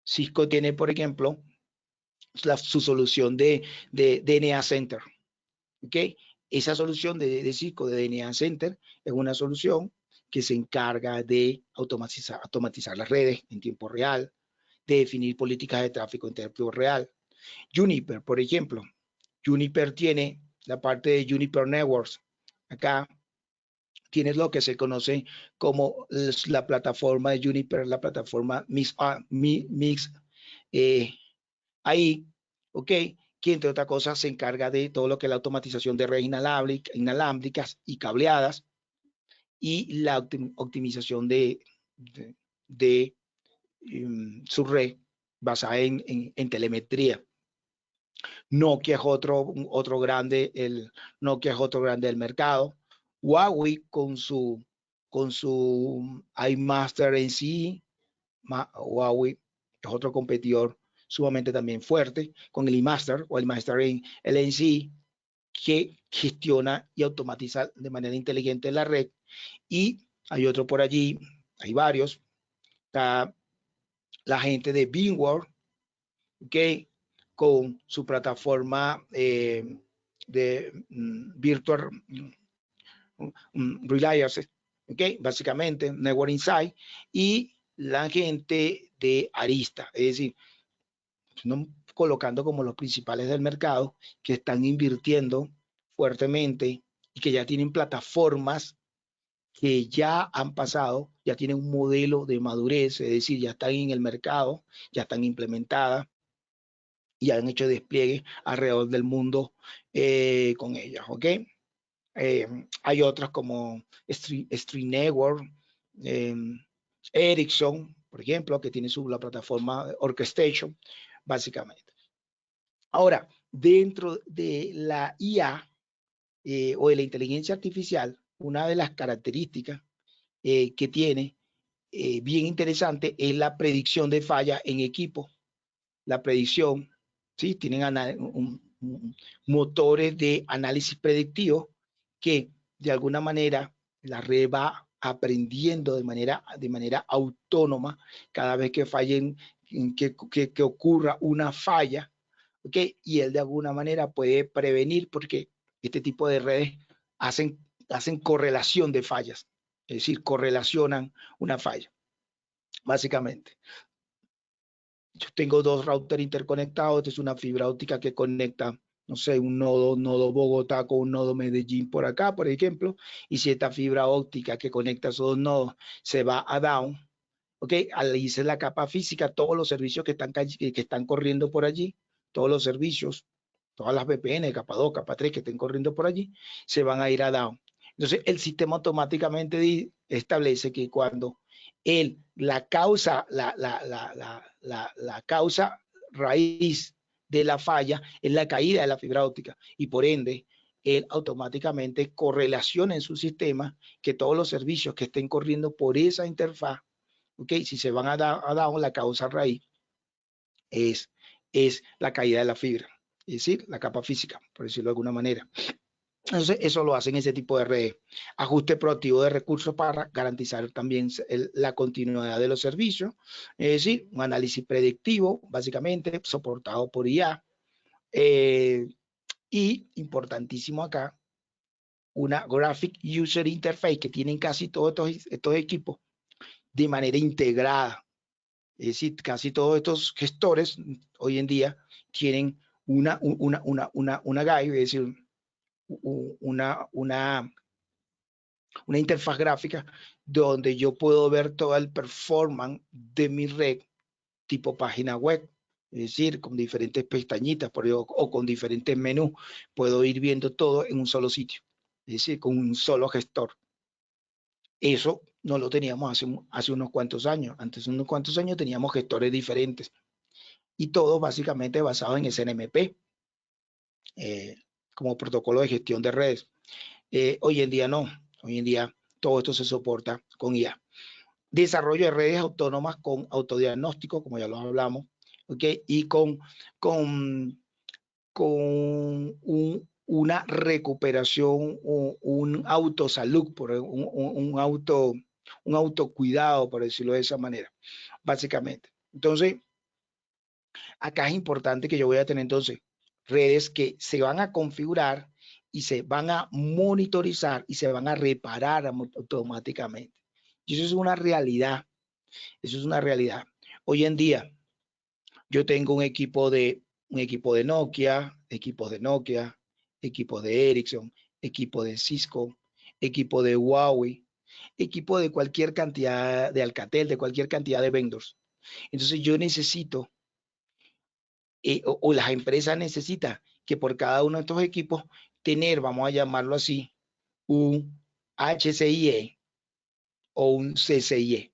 Cisco tiene, por ejemplo, su solución de DNA Center. ¿Okay? Esa solución de Cisco de DNA Center es una solución que se encarga de automatizar las redes en tiempo real, de definir políticas de tráfico en tiempo real. Juniper, por ejemplo. Juniper tiene la parte de Juniper Networks. Acá tienes lo que se conoce como la plataforma de Juniper, la plataforma Mix ahí, ¿ok? Que entre otras cosas se encarga de todo lo que es la automatización de redes inalámbricas y cableadas y la optimización de su red basada en telemetría. Nokia es otro grande, Nokia es otro grande del mercado. Huawei con su iMaster en sí, Huawei es otro competidor sumamente también fuerte, con el iMaster o el Master en LNC, que gestiona y automatiza de manera inteligente la red. Y hay otro por allí, hay varios. Está la gente de VMware, ¿okay? Con su plataforma de Virtual Reliance, ¿okay? Básicamente, Network Insight, y la gente de Arista, es decir, no colocando como los principales del mercado que están invirtiendo fuertemente y que ya tienen plataformas que ya han pasado, ya tienen un modelo de madurez, es decir, ya están en el mercado, ya están implementadas y han hecho despliegue alrededor del mundo con ellas, ¿ok? Hay otras como Stream Network, Ericsson, por ejemplo, que tiene la plataforma Orchestration, básicamente. Ahora, dentro de la IA o de la inteligencia artificial, una de las características que tiene bien interesante es la predicción de falla en equipo. La predicción, ¿sí? Tienen motores de análisis predictivo que de alguna manera la red va aprendiendo de manera autónoma cada vez que fallen, que ocurra una falla, ¿ok? Y él de alguna manera puede prevenir porque este tipo de redes hacen correlación de fallas, es decir, correlacionan una falla, básicamente. Yo tengo dos routers interconectados, esta es una fibra óptica que conecta, no sé, un nodo Bogotá con un nodo Medellín por acá, por ejemplo, y si esta fibra óptica que conecta esos dos nodos se va a down, ¿ok? Al irse la capa física, todos los servicios que están corriendo por allí, todos los servicios, todas las VPN, capa 2, capa 3 que estén corriendo por allí, se van a ir a down. Entonces, el sistema automáticamente establece que cuando la causa raíz de la falla es la caída de la fibra óptica y por ende, él automáticamente correlaciona en su sistema que todos los servicios que estén corriendo por esa interfaz, ¿ok? Si se van a down, la causa raíz es la caída de la fibra, es decir, la capa física, por decirlo de alguna manera. Entonces, eso lo hacen ese tipo de redes. Ajuste proactivo de recursos para garantizar también la continuidad de los servicios. Es decir, un análisis predictivo, básicamente, soportado por IA. Y, importantísimo acá, una Graphic User Interface que tienen casi todos estos equipos de manera integrada. Es decir, casi todos estos gestores hoy en día tienen una guide, es decir, una una interfaz gráfica donde yo puedo ver todo el performance de mi red tipo página web. Es decir, con diferentes pestañitas o con diferentes menús, puedo ir viendo todo en un solo sitio. Es decir, con un solo gestor. Eso no lo teníamos hace unos cuantos años. Antes de unos cuantos años teníamos gestores diferentes y todos básicamente basados en SNMP, como protocolo de gestión de redes. Hoy en día no. Hoy en día todo esto se soporta con IA. Desarrollo de redes autónomas con autodiagnóstico, como ya lo hablamos, ¿okay? Y con una recuperación, un autosalud, un autocuidado, por decirlo de esa manera, básicamente. Entonces, acá es importante que yo voy a tener entonces redes que se van a configurar y se van a monitorizar y se van a reparar automáticamente. Y eso es una realidad. Eso es una realidad. Hoy en día, yo tengo un equipo de Nokia, equipos de Ericsson, equipo de Cisco, equipo de Huawei, equipo de cualquier cantidad de Alcatel, de cualquier cantidad de vendors. Entonces yo necesito, o las empresas necesitan que por cada uno de estos equipos tener, vamos a llamarlo así, un HCIE o un CCIE.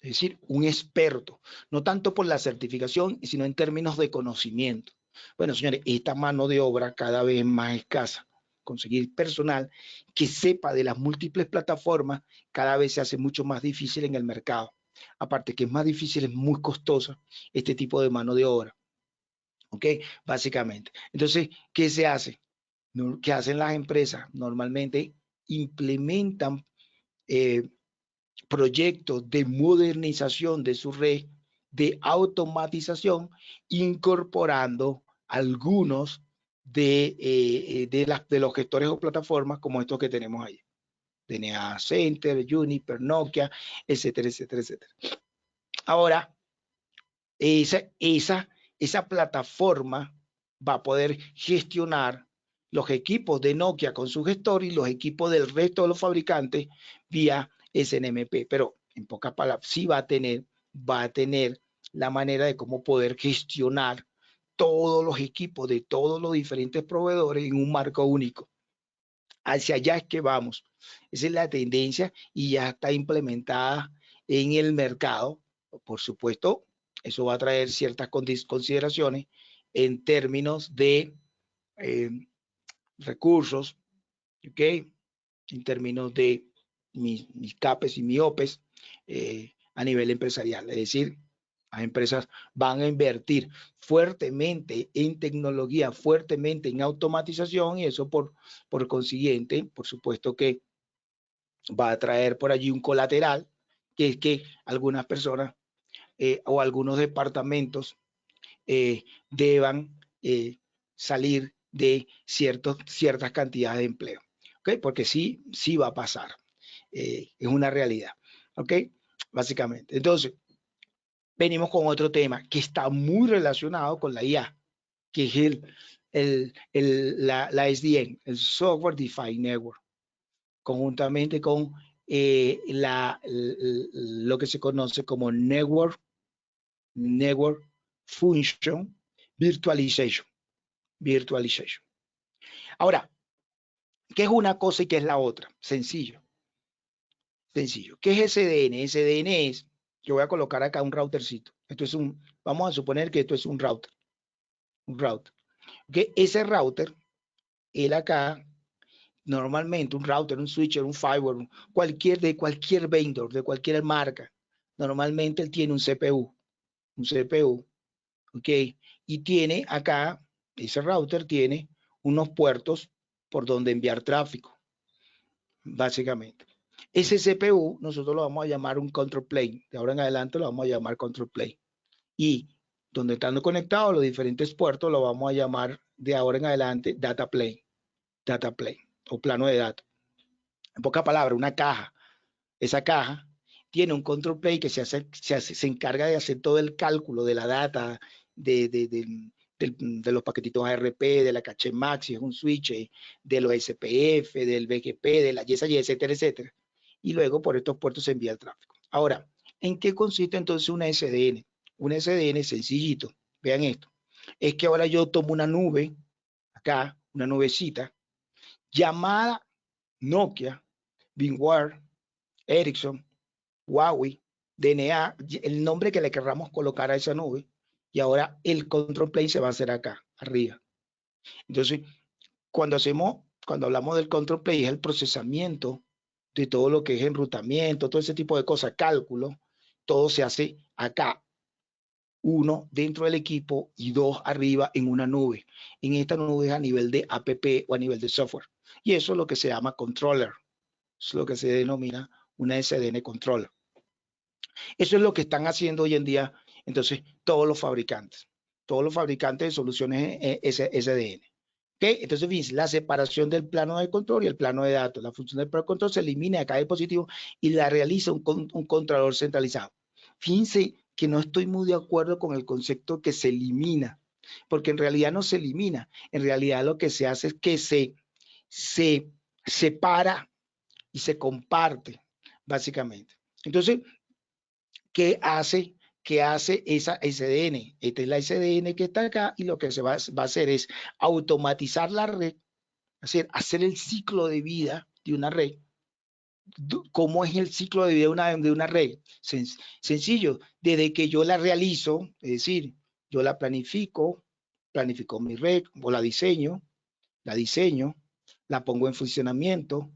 Es decir, un experto, no tanto por la certificación, sino en términos de conocimiento. Bueno, señores, esta mano de obra cada vez más escasa. Conseguir personal que sepa de las múltiples plataformas cada vez se hace mucho más difícil en el mercado. Aparte que es más difícil, es muy costosa este tipo de mano de obra. ¿Ok? Básicamente. Entonces, ¿qué se hace? ¿Qué hacen las empresas? Normalmente implementan proyectos de modernización de su red, de automatización, incorporando algunos de los gestores o plataformas como estos que tenemos ahí. DNA Center, Juniper, Nokia, etcétera, etcétera, etcétera. Ahora, esa plataforma va a poder gestionar los equipos de Nokia con su gestor y los equipos del resto de los fabricantes vía SNMP, pero en pocas palabras sí va a tener la manera de cómo poder gestionar todos los equipos de todos los diferentes proveedores en un marco único. Hacia allá es que vamos. Esa es la tendencia y ya está implementada en el mercado. Por supuesto, eso va a traer ciertas consideraciones en términos de recursos, ¿ok? En términos de mis CAPES y mis OPES a nivel empresarial. Es decir, las empresas van a invertir fuertemente en tecnología, fuertemente en automatización y eso por consiguiente, por supuesto que va a traer por allí un colateral, que es que algunas personas o algunos departamentos deban salir de ciertas cantidades de empleo. ¿Okay? Porque sí va a pasar. Es una realidad. ¿Ok? Básicamente. Entonces, venimos con otro tema que está muy relacionado con la IA, que es la SDN, el Software Defined Network, conjuntamente con lo que se conoce como Network Function Virtualization. Ahora, ¿qué es una cosa y qué es la otra? Sencillo. ¿Qué es SDN? SDN es, yo voy a colocar acá un routercito. Vamos a suponer que esto es un router. Que ese router, él acá, normalmente un router, un switcher, un firewall, de cualquier vendor, de cualquier marca, normalmente él tiene un CPU, ¿ok? Y tiene acá, ese router tiene unos puertos por donde enviar tráfico, básicamente. Ese CPU nosotros lo vamos a llamar un control plane. De ahora en adelante lo vamos a llamar control plane. Y donde están conectados los diferentes puertos lo vamos a llamar de ahora en adelante data plane o plano de datos. En pocas palabras, una caja. Esa caja tiene un control plane que se encarga de hacer todo el cálculo de la data, de de los paquetitos ARP, de la caché Max, si es un switch, de los SPF, del BGP, de la YSY, etcétera, etcétera. Y luego por estos puertos se envía el tráfico. Ahora, ¿en qué consiste entonces una SDN? Una SDN sencillito, vean esto, es que ahora yo tomo una nube, acá, una nubecita, llamada Nokia, VMware, Ericsson, Huawei, DNA, el nombre que le querramos colocar a esa nube, y ahora el control plane se va a hacer acá, arriba. Entonces, cuando hablamos del control plane, es el procesamiento de todo lo que es enrutamiento, todo ese tipo de cosas, cálculo, todo se hace acá, uno dentro del equipo y dos arriba en una nube. En esta nube es a nivel de app o a nivel de software. Y eso es lo que se llama controller. Eso es lo que se denomina una SDN controller. Eso es lo que están haciendo hoy en día, entonces, todos los fabricantes de soluciones SDN. ¿Okay? Entonces, fíjense, la separación del plano de control y el plano de datos. La función del plano de control se elimina de cada dispositivo y la realiza un controlador centralizado. Fíjense que no estoy muy de acuerdo con el concepto que se elimina, porque en realidad no se elimina. En realidad lo que se hace es que se separa y se comparte, básicamente. Entonces, ¿qué hace esa SDN? Esta es la SDN que está acá y lo que se va a hacer es automatizar la red, hacer el ciclo de vida de una red. ¿Cómo es el ciclo de vida de una red? Sencillo, desde que yo la realizo, es decir, yo la planifico mi red, o la diseño, la pongo en funcionamiento,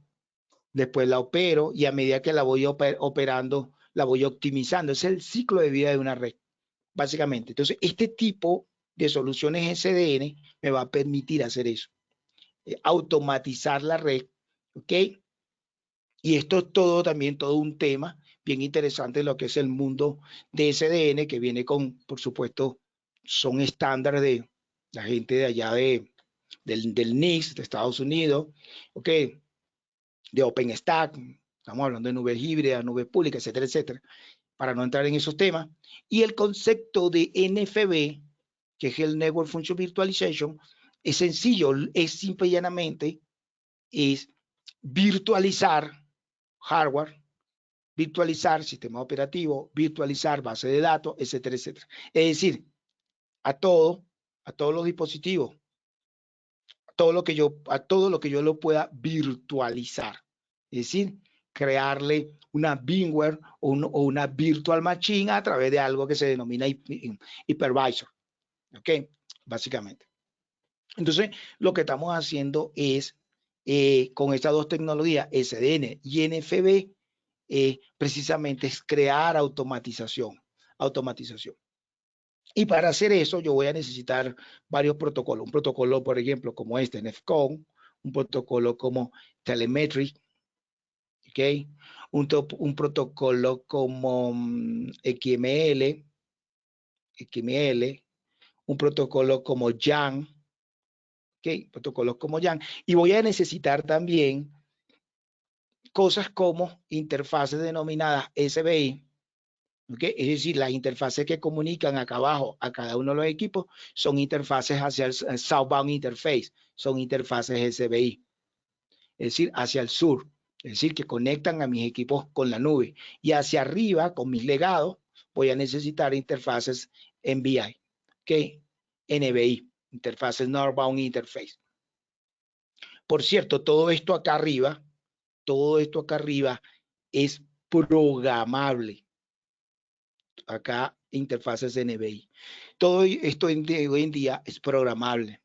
después la opero y a medida que la voy operando, la voy optimizando. Ese es el ciclo de vida de una red, básicamente. Entonces, este tipo de soluciones SDN me va a permitir hacer eso, automatizar la red, ¿ok? Y esto es todo un tema bien interesante, lo que es el mundo de SDN, que viene con, por supuesto, son estándares de la gente de allá del NIST, de Estados Unidos, ¿ok? De OpenStack, estamos hablando de nubes híbridas, nubes públicas, etcétera, etcétera, para no entrar en esos temas. Y el concepto de NFV, que es el Network Function Virtualization, es sencillo, es simple y llanamente, es virtualizar hardware, virtualizar sistema operativo, virtualizar base de datos, etcétera, etcétera. Es decir, a todos los dispositivos, a todo lo que yo lo pueda virtualizar. Es decir, crearle una VMware o una virtual machine a través de algo que se denomina hypervisor. ¿Ok? Básicamente. Entonces, lo que estamos haciendo es, con estas dos tecnologías, SDN y NFV, precisamente es crear automatización. Y para hacer eso, yo voy a necesitar varios protocolos. Un protocolo, por ejemplo, como este, NFCON, un protocolo como Telemetry, ¿ok? Un protocolo como XML, un protocolo como YAN, ¿ok? Protocolos como YAN. Y voy a necesitar también cosas como interfaces denominadas SBI, ¿okay? Es decir, las interfaces que comunican acá abajo a cada uno de los equipos son interfaces hacia el Southbound Interface, son interfaces SBI, es decir, hacia el sur, es decir, que conectan a mis equipos con la nube. Y hacia arriba, con mis legados, voy a necesitar interfaces NBI, ¿ok? NBI, interfaces Northbound Interface. Por cierto, todo esto acá arriba es programable. Acá interfaces NBI. Todo esto hoy en día es programable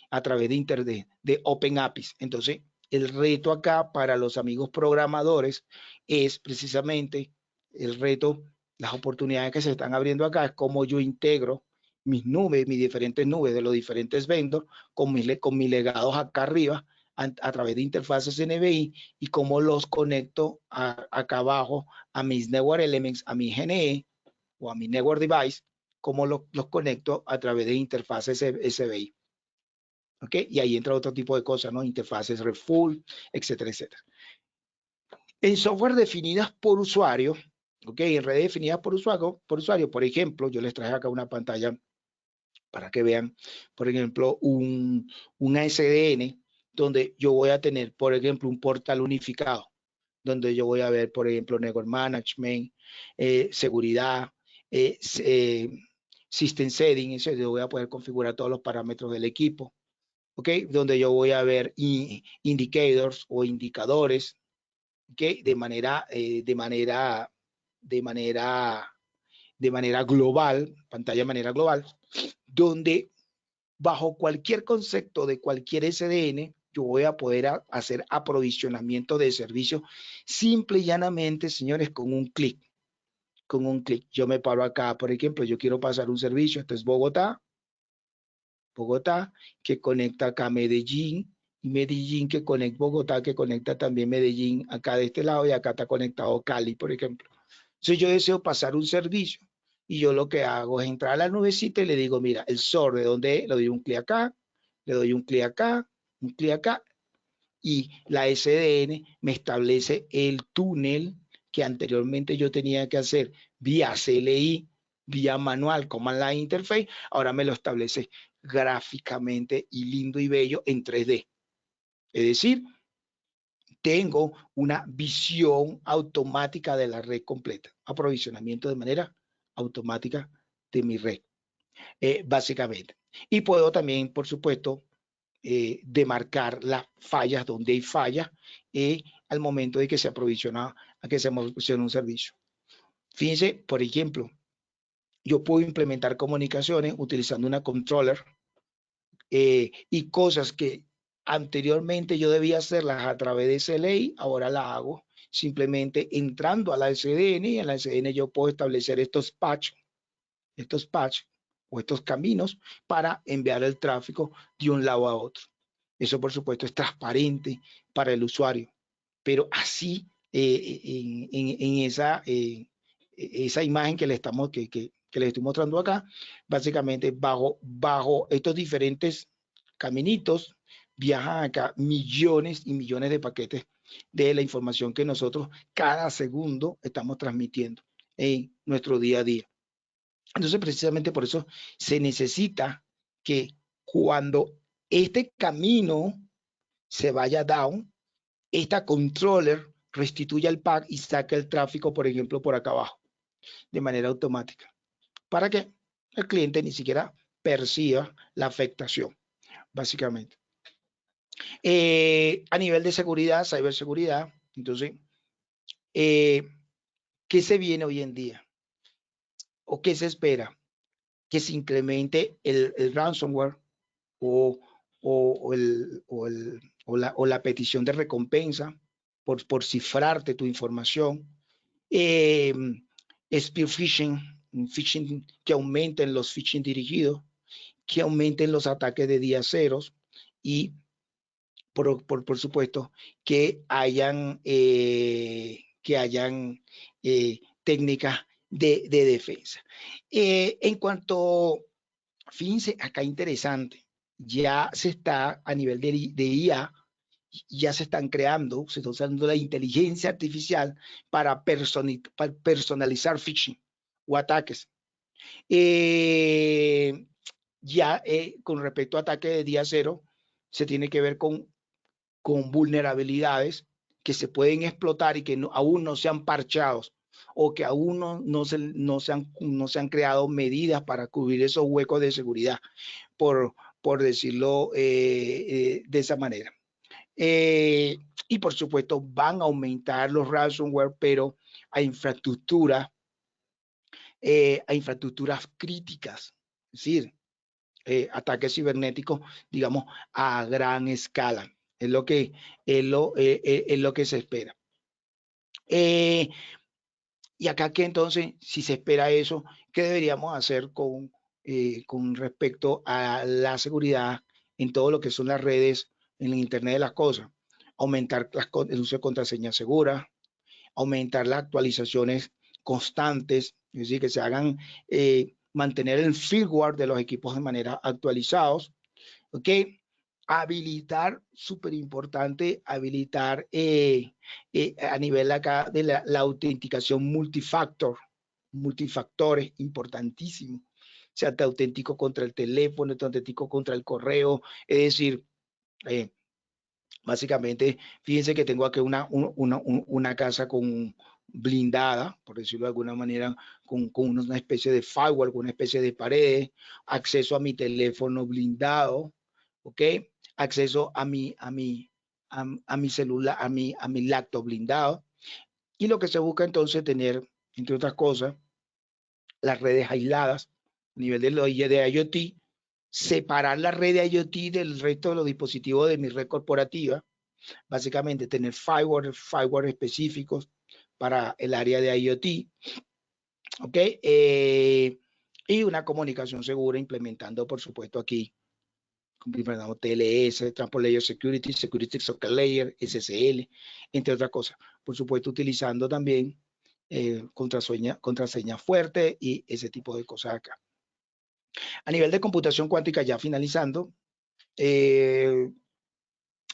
a través de Internet, de Open APIs. Entonces, el reto acá para los amigos programadores es precisamente el reto, las oportunidades que se están abriendo acá, es cómo yo integro mis nubes, mis diferentes nubes de los diferentes vendors con mis legados acá arriba a través de interfaces NBI y cómo los conecto acá abajo a mis Network Elements, a mi GNE o a mi Network Device, cómo los conecto a través de interfaces SBI. ¿Ok? Y ahí entra otro tipo de cosas, ¿no? Interfaces RESTful, etcétera, etcétera. En software definidas por usuario, ¿ok? En redes definidas por usuario, por ejemplo, yo les traje acá una pantalla para que vean, por ejemplo, un SDN donde yo voy a tener, por ejemplo, un portal unificado, donde yo voy a ver, por ejemplo, Network Management, seguridad, System Setting, eso yo voy a poder configurar todos los parámetros del equipo, ¿ok? Donde yo voy a ver indicators o indicadores, ¿ok? De manera global, pantalla de manera global, donde bajo cualquier concepto de cualquier SDN, yo voy a poder hacer aprovisionamiento de servicios simple y llanamente, señores, con un clic. Con un clic. Yo me paro acá, por ejemplo, yo quiero pasar un servicio, esto es Bogotá, que conecta acá a Medellín, y Medellín que conecta Bogotá, que conecta también Medellín acá de este lado, y acá está conectado Cali, por ejemplo. Entonces yo deseo pasar un servicio, y yo lo que hago es entrar a la nubecita y le digo, mira, el source de dónde es, le doy un clic acá, le doy un clic acá, un clic acá, y la SDN me establece el túnel que anteriormente yo tenía que hacer vía CLI, vía manual, Command Line Interface, ahora me lo establece gráficamente y lindo y bello en 3D. Es decir, tengo una visión automática de la red completa, aprovisionamiento de manera automática de mi red, básicamente. Y puedo también, por supuesto, demarcar las fallas donde hay fallas al momento de que se aprovisiona un servicio. Fíjense, por ejemplo, yo puedo implementar comunicaciones utilizando una controller y cosas que anteriormente yo debía hacerlas a través de SLA, ahora las hago simplemente entrando a la SDN, y en la SDN yo puedo establecer estos patch o estos caminos para enviar el tráfico de un lado a otro. Eso, por supuesto, es transparente para el usuario, pero así en esa imagen que le estoy mostrando acá, básicamente bajo estos diferentes caminitos viajan acá millones y millones de paquetes de la información que nosotros cada segundo estamos transmitiendo en nuestro día a día. Entonces, precisamente por eso se necesita que cuando este camino se vaya down, esta controller restituya el pack y saque el tráfico, por ejemplo, por acá abajo, de manera automática, para que el cliente ni siquiera perciba la afectación, básicamente. A nivel de seguridad, ciberseguridad, entonces, ¿qué se viene hoy en día? ¿O qué se espera? Que se incremente el ransomware o, la petición de recompensa por cifrarte tu información. Spear phishing, phishing que aumenten los phishing dirigidos, que aumenten los ataques de días ceros y por supuesto que hayan técnicas de defensa. En cuanto, fíjense, acá interesante, ya se está a nivel de IA, ya se están creando, se está usando la inteligencia artificial para personalizar phishing o ataques. Con respecto a ataques de día cero, se tiene que ver con vulnerabilidades que se pueden explotar y que aún no se han parchado o que aún no se han creado medidas para cubrir esos huecos de seguridad, por decirlo de esa manera. Y por supuesto van a aumentar los ransomware, pero a infraestructuras críticas, es decir, ataques cibernéticos, digamos, a gran escala. Es lo que se espera. Y acá que entonces, si se espera eso, ¿qué deberíamos hacer con respecto a la seguridad en todo lo que son las redes, en el Internet de las cosas? Aumentar el uso de contraseñas seguras, aumentar las actualizaciones constantes, es decir, que se hagan, mantener el firmware de los equipos de manera actualizados, ¿ok? Habilitar, súper importante, habilitar a nivel acá de la autenticación multifactores, importantísimo, sea, te autentico contra el teléfono, te autentico contra el correo. Es decir, básicamente, fíjense que tengo aquí una casa con blindada, por decirlo de alguna manera, con una especie de firewall, con una especie de pared, acceso a mi teléfono blindado, ¿ok? Acceso a mi celular, a mi laptop blindado. Y lo que se busca entonces tener, entre otras cosas, las redes aisladas a nivel de IoT, separar la red de IoT del resto de los dispositivos de mi red corporativa, básicamente tener firewall específicos para el área de IoT, ¿ok? Y una comunicación segura implementando, por supuesto, aquí, implementamos TLS, Transport Layer Security, Security Socket Layer, SSL, entre otras cosas. Por supuesto, utilizando también contraseña fuerte y ese tipo de cosas acá. A nivel de computación cuántica, ya finalizando,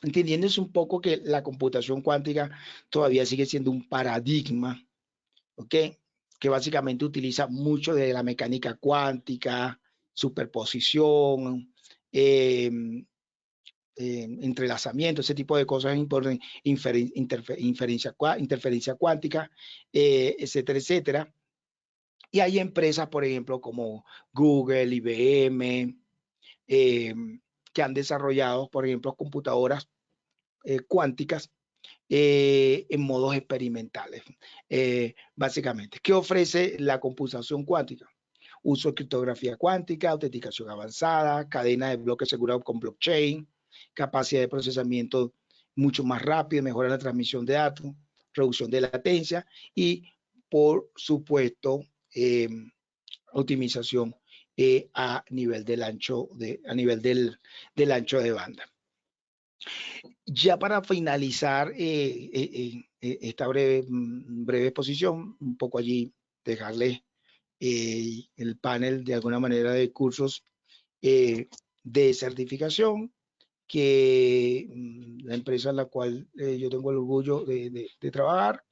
entendiéndose un poco que la computación cuántica todavía sigue siendo un paradigma, ¿ok? Que básicamente utiliza mucho de la mecánica cuántica, superposición, entrelazamiento, ese tipo de cosas importantes, interferencia cuántica, etcétera, etcétera. Y hay empresas, por ejemplo, como Google, IBM, que han desarrollado, por ejemplo, computadoras cuánticas en modos experimentales. Básicamente, ¿qué ofrece la computación cuántica? Uso de criptografía cuántica, autenticación avanzada, cadena de bloques segura con blockchain, capacidad de procesamiento mucho más rápida, mejora la transmisión de datos, reducción de latencia y, por supuesto, optimización a nivel del ancho de banda. Ya para finalizar esta breve exposición, un poco allí dejarles el panel de alguna manera de cursos de certificación que la empresa en la cual yo tengo el orgullo de trabajar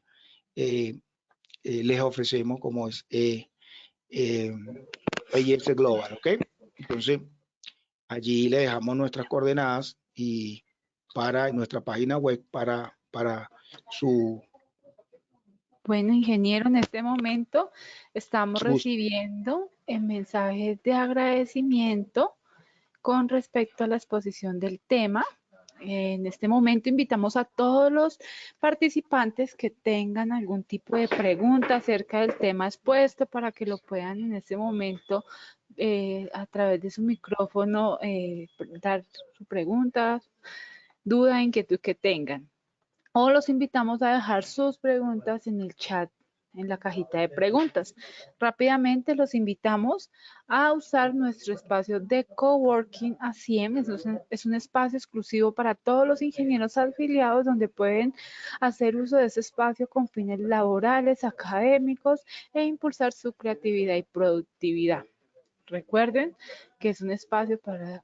les ofrecemos, como es IS Global, ¿ok? Entonces, allí le dejamos nuestras coordenadas y para nuestra página web para su... Bueno, ingeniero, en este momento estamos recibiendo mensajes de agradecimiento con respecto a la exposición del tema. En este momento invitamos a todos los participantes que tengan algún tipo de pregunta acerca del tema expuesto para que lo puedan en este momento a través de su micrófono dar su pregunta, duda, inquietud que tengan. O los invitamos a dejar sus preguntas en el chat, en la cajita de preguntas. Rápidamente los invitamos a usar nuestro espacio de coworking ASIEM. Es un espacio exclusivo para todos los ingenieros afiliados donde pueden hacer uso de ese espacio con fines laborales, académicos e impulsar su creatividad y productividad. Recuerden que es un espacio para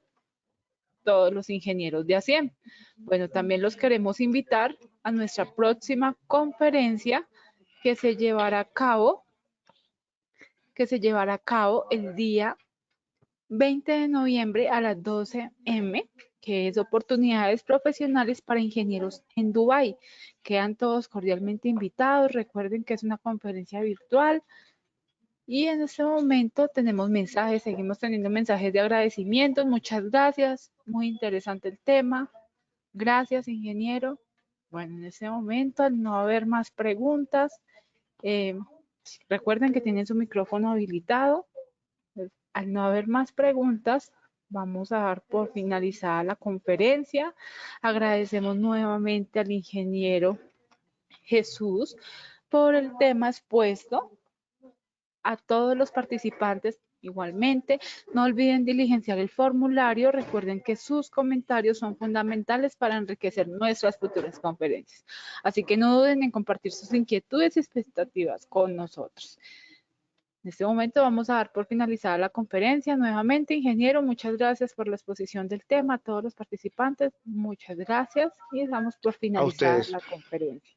todos los ingenieros de ASIEM. Bueno, también los queremos invitar a nuestra próxima conferencia que se llevará a cabo el día 20 de noviembre a las 12 m, que es oportunidades profesionales para ingenieros en Dubái. Quedan todos cordialmente invitados. Recuerden que es una conferencia virtual. Y en este momento tenemos mensajes, seguimos teniendo mensajes de agradecimiento. Muchas gracias, muy interesante el tema. Gracias, ingeniero. Bueno, en este momento, al no haber más preguntas, recuerden que tienen su micrófono habilitado. Al no haber más preguntas, vamos a dar por finalizada la conferencia. Agradecemos nuevamente al ingeniero Jesús por el tema expuesto. A todos los participantes igualmente, no olviden diligenciar el formulario. Recuerden que sus comentarios son fundamentales para enriquecer nuestras futuras conferencias. Así que no duden en compartir sus inquietudes y expectativas con nosotros. En este momento vamos a dar por finalizada la conferencia. Nuevamente, ingeniero, muchas gracias por la exposición del tema. A todos los participantes, muchas gracias y damos por finalizada la conferencia.